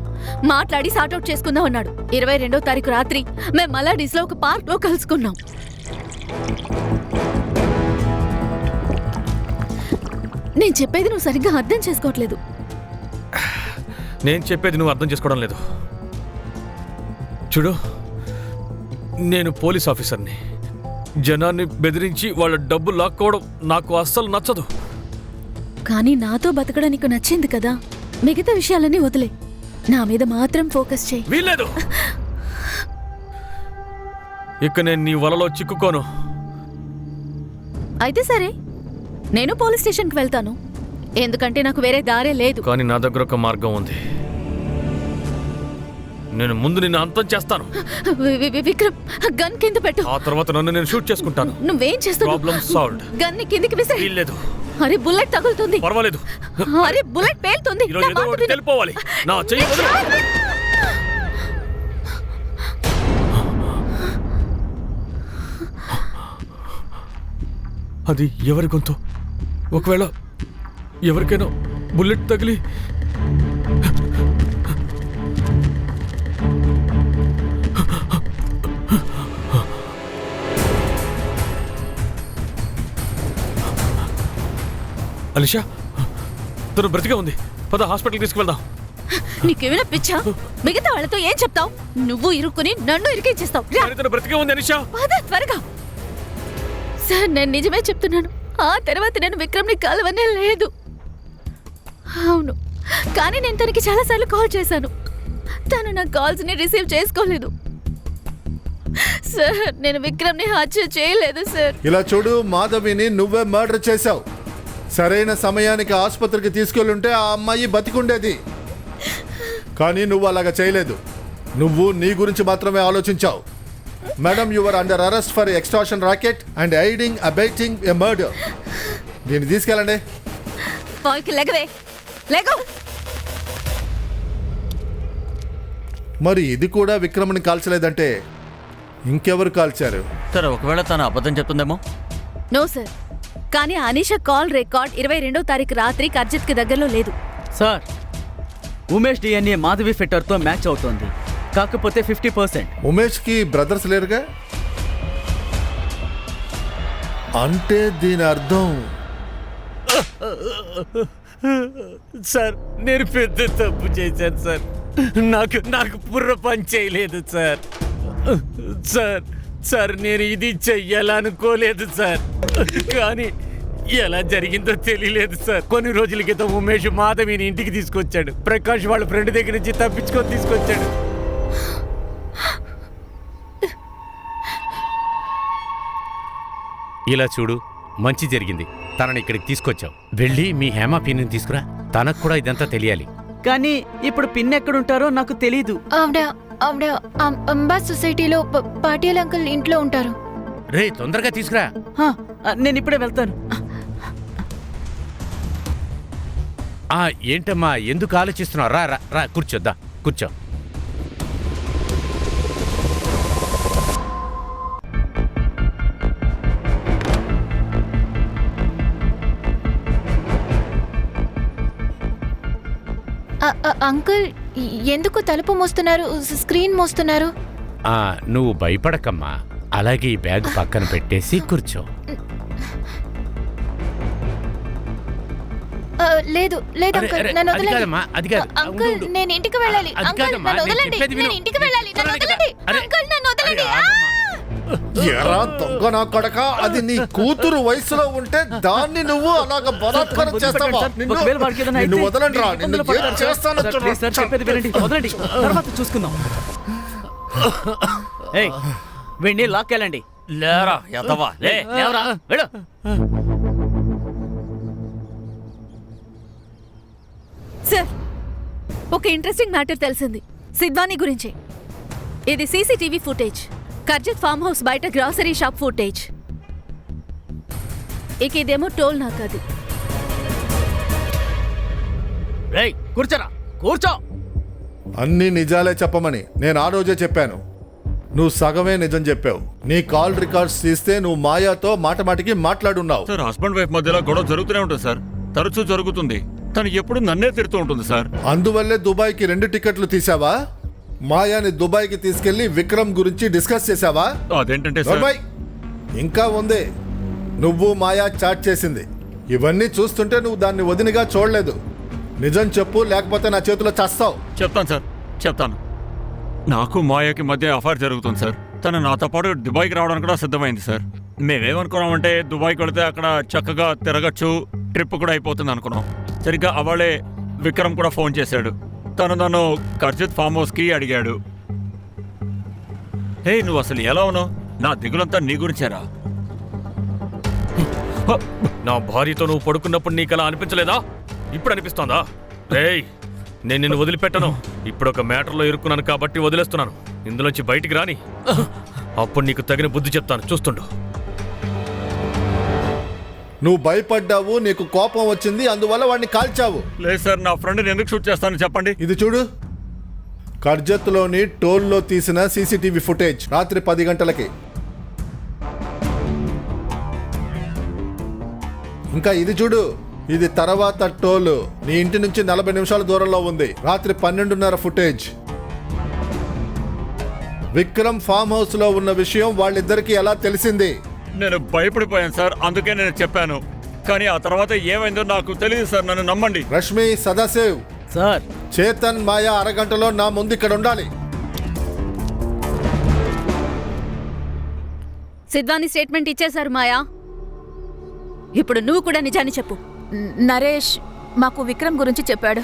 మాట్లాడి సార్ట్అవుట్ చేసుకుందాం అన్నాడు. 22వ తారీఖు రాత్రి మేము మలాడీస్లో ఒక పార్క్లో కలుసుకున్నాం. నేను చెప్పేది నువ్వు సరిగ్గా అర్థం చేసుకోవట్లేదు. నేను చెప్పేది నువ్వు అర్థం చేసుకోవడం లేదు. చూడు, నేను పోలీస్ ఆఫీసర్ని. జనాన్ని బెదిరించి వాళ్ళ డబ్బు లాక్కోవడం నాకు అస్సలు నచ్చదు. కానీ నాతో బతకడం నీకు నచ్చింది కదా, మిగతా విషయాలన్నీ వదిలే. నా మీద మాత్రం ఫోకస్ చేయి. వీల్లేదు. ఇక నేను నీ వలలో చిక్కుకోను. అయితే సరే, నేను పోలీస్ స్టేషన్కి వెళ్తాను. ఎందుకంటే నాకు వేరే దారే లేదు. కానీ నా దగ్గర ఒక మార్గం ఉంది. నేను ముందు నిన్ను అంతం చేస్తాను. విక్రమ్, గన్ కింద పెట్టు. ఆ తర్వాత నన్ను నేను షూట్ చేసుకుంటాను. నువ్వేం చేస్తావు? Problem solved. గన్ ని కిందికి విసిరి. వీల్లేదు. అరే బుల్లెట్ తగులుతుంది. పర్వాలేదు. అరే బుల్లెట్ పేలుతుంది. ఈరోజు ఏదో ఒకటి తెలిపోవాలి. నా చెయ్యి వదిలు. అది ఎవరి గొంతు? ఒకవేళ ఎవరికైనా బుల్లెట్ తగిలి అలిషా, తను బ్రతిగా ఉంది. పద హాస్పిటల్ తీసుకువెళ్దాం. నీకేమైనా పిచ్చా? మిగతా వాళ్ళతో ఏం చెప్తావు? నువ్వు ఇరుక్కుని నన్ను ఇరికించేస్తావు. తను బ్రతిగా ఉంది అనిషా. పద త్వరగా. సార్, నేను నిజమే చెప్తున్నాను. ఆ తర్వాత నేను విక్రమ్ని కలవనే లేదు. అవును, కానీ నేను తనకి చాలాసార్లు కాల్ చేశాను. తను నా కాల్స్ని రిసీవ్ చేసుకోలేదు. సార్, నేను విక్రమ్ని హత్య చేయలేదు సార్. ఇలా చూడు, మాధవిని నువ్వే మర్డర్ చేశావు. సరైన సమయానికి ఆసుపత్రికి తీసుకెళ్ళుంటే ఆ అమ్మాయి బతికుండేది. కానీ నువ్వు అలాగా చేయలేదు. నువ్వు నీ గురించి మాత్రమే ఆలోచించావు. Madam, you are under arrest for extortion racket and aiding abetting a murder. దీన్ని తీసుకెళ్ళండి. పైకి లెగవే, లెగవు. మరి ఇది కూడా విక్రమ్ని కాల్చలేదంటే ఇంకెవరు కాల్చారు? సార్, ఒకవేళ తను అబద్ధం చెప్తుందేమో. నో సార్, కానీ అనిష కాల్ రికార్డ్ 22వ తారీఖు రాత్రి కర్జిత్కి దగ్గరలో లేదు. సార్, ఉమేష్ డిఎన్ఏ మాధవి ఫెట్టర్తో మ్యాచ్ అవుతోంది. కాకపోతే 50%. ఉమేష్కి బ్రదర్స్ లేరుగా? అంటే దీని అర్థం సార్, నేను పెద్ద తప్పు చేశాను సార్. నాకు బుర్ర పని చేయలేదు సార్. సార్, నేను ఇది చెయ్యాలనుకోలేదు సార్. కానీ ఎలా జరిగిందో తెలియలేదు సార్. కొన్ని రోజుల క్రితం ఉమేష్ మాధవిని ఇంటికి తీసుకొచ్చాడు. ప్రకాష్ వాళ్ళ ఫ్రెండ్ దగ్గర నుంచి తప్పించుకొని తీసుకొచ్చాడు. ఇలా చూడు, మంచి జరిగింది. తనని ఇక్కడికి తీసుకొచ్చావు. వెళ్ళి మీ హేమా పిన్ని తీసుకురా. తనకు కూడా ఇదంతా తెలియాలి. కానీ ఇప్పుడు పిన్ ఎక్కడుంటారో నాకు తెలీదు. ఆవిడ అంబా సొసైటీలో పాటిల్ అంకుల్ ఇంట్లో ఉంటారు. రే, తొందరగా తీసుకురా. నేను ఇప్పుడే వెళ్తాను. ఏంటమ్మా, ఎందుకు ఆలోచిస్తున్నావు? రా రా రా, కూర్చోద్దా, కూర్చో. అంకుల్, ఎందుకు తలుపు మోస్తున్నారు, స్క్రీన్ మోస్తున్నారు? నువ్వు భయపడకమ్మా. అలాగే ఈ బ్యాగ్ పక్కన పెట్టేసి కూర్చో. లేదు లేదు అంకుల్, నన్ను వదలండి. అది కాదు అంకుల్, నేను ఇంటికి వెళ్ళాలి. అంకుల్, నన్ను వదలండి. నేను ఇంటికి వెళ్ళాలి. నన్ను వదలండి. అంకుల్, నన్ను వదలండి. ఎరా దొంగ నా కొడక, అది నీ కూతురు వయసులో ఉంటే దాన్ని నువ్వు అలాగ బలాత్కారం చేస్తావా? నిన్ను వదలండి రా, నిన్ను ఏం చేస్తానో చూడు. సార్, చెప్పేది వినండి. వదలండి, తర్వాత చూసుకుందాం. ఏయ్, వీడిని లాక్కెళ్ళండి. లేరా ఎదవా, లే, లేవరా, వెళ్ళు. సార్, ఒక ఇంట్రెస్టింగ్ మ్యాటర్ తెలిసింది సిద్వాని గురించి. ఇది సీసీటీవీ ఫుటేజ్. కర్జిత్ ఫామ్ హౌస్ బయట గ్రాసరీ షాప్ ఫుటేజ్. ఇక ఇదేమో టోల్ నాకది. రేయ్, కూర్చోరా, కూర్చో. అన్ని నిజాలే చెప్పమని నేను ఆ రోజే చెప్పాను. నువ్వు సగమే నిజం చెప్పావు. నీ కాల్ రికార్డ్స్ తీస్తే నువ్వు మాయాతో మాటమాటికి మాట్లాడున్నావు. సార్, హస్బెండ్ వైఫ్ మధ్యలో గొడవ జరుగుతూనే ఉంటుంది సార్. తరచూ జరుగుతుంది. తను ఎప్పుడు నన్నే తిడుతూ ఉంటుంది సార్. అందువల్లే దుబాయ్కి 2 టికెట్లు తీసావా? మాయాని దుబాయ్కి తీసుకెళ్లి విక్రమ్ గురించి డిస్కస్ చేసావా? అదేంటంటే సార్, దుబాయ్ ఇంకా ఉంది. నువ్వు మాయా చాట్ చేసింది. ఇవన్నీ చూస్తుంటే నువ్వు దాన్ని వదినగా చూడలేదు. నిజం చెప్పు, లేకపోతే నా చేతిలో చస్తావు. చెప్తాను సార్, చెప్తాను. నాకు మాయాకి మధ్య అఫైర్ జరుగుతుంది సార్. తను నాతో పాటు దుబాయ్కి రావడానికి కూడా సిద్ధమైంది సార్. మేమేమనుకున్నామంటే దుబాయ్కి వెళితే అక్కడ చక్కగా తిరగచ్చు, ట్రిప్ కూడా అయిపోతుంది అనుకున్నాం. సరిగ్గా అవళే విక్రమ్ కూడా ఫోన్ చేశాడు. తను నన్ను కర్జిత్ ఫామ్ హౌస్కి అడిగాడు. హే, నువ్వు అసలు ఎలా ఉన్నావు? నా దిగులంతా నీ గురించేరా. నా భార్యతో నువ్వు పడుకున్నప్పుడు నీకు అలా అనిపించలేదా? ఇప్పుడు అనిపిస్తోందా? రేయ్, నేను నిన్ను వదిలిపెట్టను. ఇప్పుడు ఒక మ్యాటర్లో ఇరుక్కున్నాను కాబట్టి వదిలేస్తున్నాను. ఇందులోంచి బయటికి రాని, అప్పుడు నీకు తగిన బుద్ధి చెప్తాను, చూస్తుండు. నువ్వు భయపడ్డావు, నీకు కోపం వచ్చింది, అందువల్ల వాడిని కాల్చావు. లేదు సార్, నా ఫ్రెండ్ని ఎందుకు షూట్ చేస్తాను చెప్పండి. ఇది చూడు, కర్జత్లోని టోల్లో తీసిన సీసీటీవీ ఫుటేజ్ రాత్రి 10 గంటలకి. ఇంకా ఇది చూడు, ఇది తర్వాత టోలు. నీ ఇంటి నుంచి 40 నిమిషాల దూరంలో ఉంది. రాత్రి 12:30 ఫుటేజ్. విక్రమ్ ఫామ్ హౌస్ లో ఉన్న విషయం వాళ్ళిద్దరికి ఎలా తెలిసింది? నేను భయపడిపోయాను సార్, అందుకే నేను చెప్పాను. కానీ ఆ తర్వాత ఏమైందో నాకు తెలియదు సార్, నన్ను నమ్మండి. రష్మి, సదాశివ్, సార్ చేతన్, మాయా అరగంటలో నా ముందు ఇక్కడ ఉండాలి. సిద్వాని స్టేట్మెంట్ ఇచ్చేశారు మాయా. ఇప్పుడు నువ్వు కూడా నిజాన్ని చెప్పు. నరేష్ మాకు విక్రమ్ గురించి చెప్పాడు.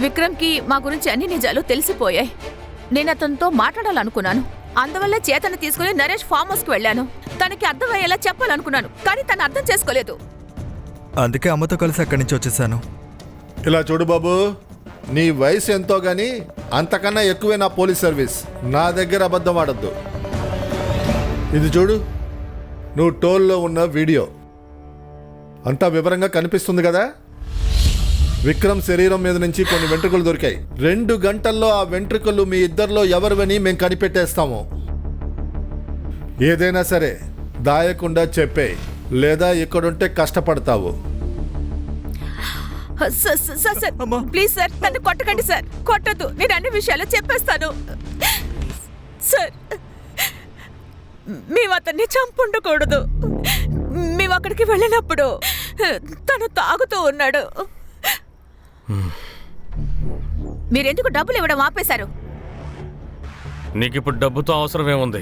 విక్రమ్కి మా గురించి అన్ని నిజాలు తెలిసిపోయాయి. నేను అతనితో మాట్లాడాలనుకున్నాను. అందువల్ల చేతను తీసుకుని నరేష్ ఫామ్ హౌస్కి వెళ్ళాను. తనకి అర్థమయ్యేలా చెప్పాలనుకున్నాను, కానీ తను అర్థం చేసుకోలేదు. అందుకే అమ్మతో కలిసి అక్కడి నుంచి వచ్చేసాను. ఇలా చూడు బాబు, నీ వయసు ఎంతో గాని అంతకన్నా ఎక్కువే నా పోలీస్ సర్వీస్. నా దగ్గర అబద్ధం ఆడద్దు. ఇది చూడు, నువ్వు టోల్లో ఉన్న వీడియో అంతా వివరంగా కనిపిస్తుంది కదా. విక్రమ్ శరీరం మీద నుంచి కొన్ని వెంట్రుకలు దొరికాయి. 2 గంటల్లో ఆ వెంట్రుకలు మీ ఇద్దరిలో ఎవరివని మేము కనిపెట్టేస్తాము. ఏదైనా సరే దాయకుండా చెప్పే, లేదా ఇక్కడుంటే కష్టపడతావు. సార్ ప్లీజ్ సార్, నన్ను కొట్టకండి సార్. కొట్టద్దు, నేను అన్ని విషయాలు చెప్పేస్తాను సార్. మేము అతన్ని చంపుండకూడదు. మేము అక్కడికి వెళ్ళినప్పుడు తను తాగుతూ ఉన్నాడు. మీరెందుకు డబ్బులు ఇవ్వడం ఆపేశారు? నీకిప్పుడు డబ్బుతో అవసరం ఏముంది?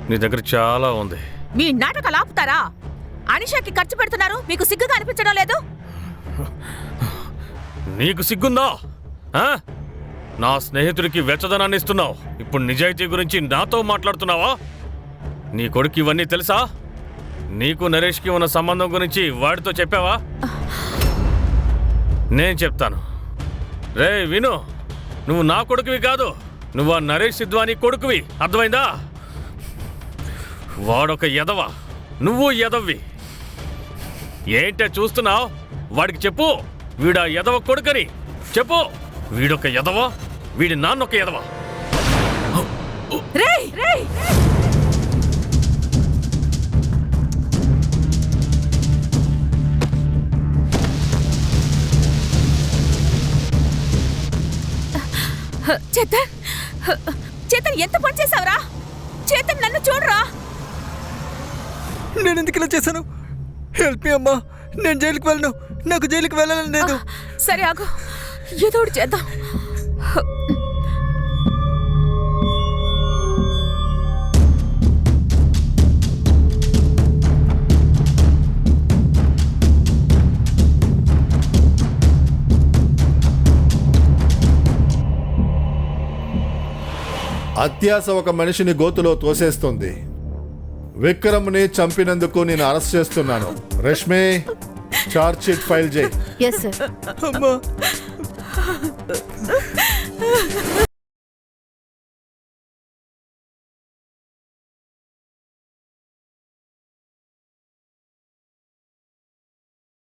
నీ దగ్గర చాలా ఉంది. మీ నాటకాలు ఆపుతారా? అనిషాకి ఖర్చు పెడుతున్నారు, మీకు సిగ్గుగా అనిపించడం లేదు? నీకు సిగ్గుందా? ఆ? నా స్నేహితుడికి వెచ్చదనాన్ని ఇస్తున్నావు, ఇప్పుడు నిజాయితీ గురించి నాతో మాట్లాడుతున్నావా? నీ కొడుకు ఇవన్నీ తెలుసా? నీకు నరేష్కి ఉన్న సంబంధం గురించి వాడితో చెప్పావా? నేను చెప్తాను. రే విను, నువ్వు నా కొడుకువి కాదు, నువ్వు ఆ నరేష్ సిద్వాని కొడుకువి. అర్థమైందా? వాడొక ఎదవ, నువ్వు ఎదవ్వి. ఏంటే చూస్తున్నావు? వాడికి చెప్పు, వీడా ఎదవ కొడుకని చెప్పు. వీడొక ఎదవ, వీడి నాన్నొక ఎదవ. రేయ్ రేయ్ చేతన్, చేతన్ ఎంత పని చేసావురా? చేతన్ నన్ను చూడరా. నేను ఎందుకు ఇలా చేశాను? హెల్ప్ మీ అమ్మా, నేను జైలుకి వెళ్ళను. నాకు జైలుకి వెళ్ళాలని లేదు. సరే ఆగు, ఏదో ఒకటి చేద్దాం. అత్యాస ఒక మనిషిని గోతులో తోసేస్తుంది. విక్రమ్ని చంపినందుకు నేను అరెస్ట్ చేస్తున్నాను. రష్మి, చార్జ్ షీట్ ఫైల్ చేయి. Yes sir. అమ్మా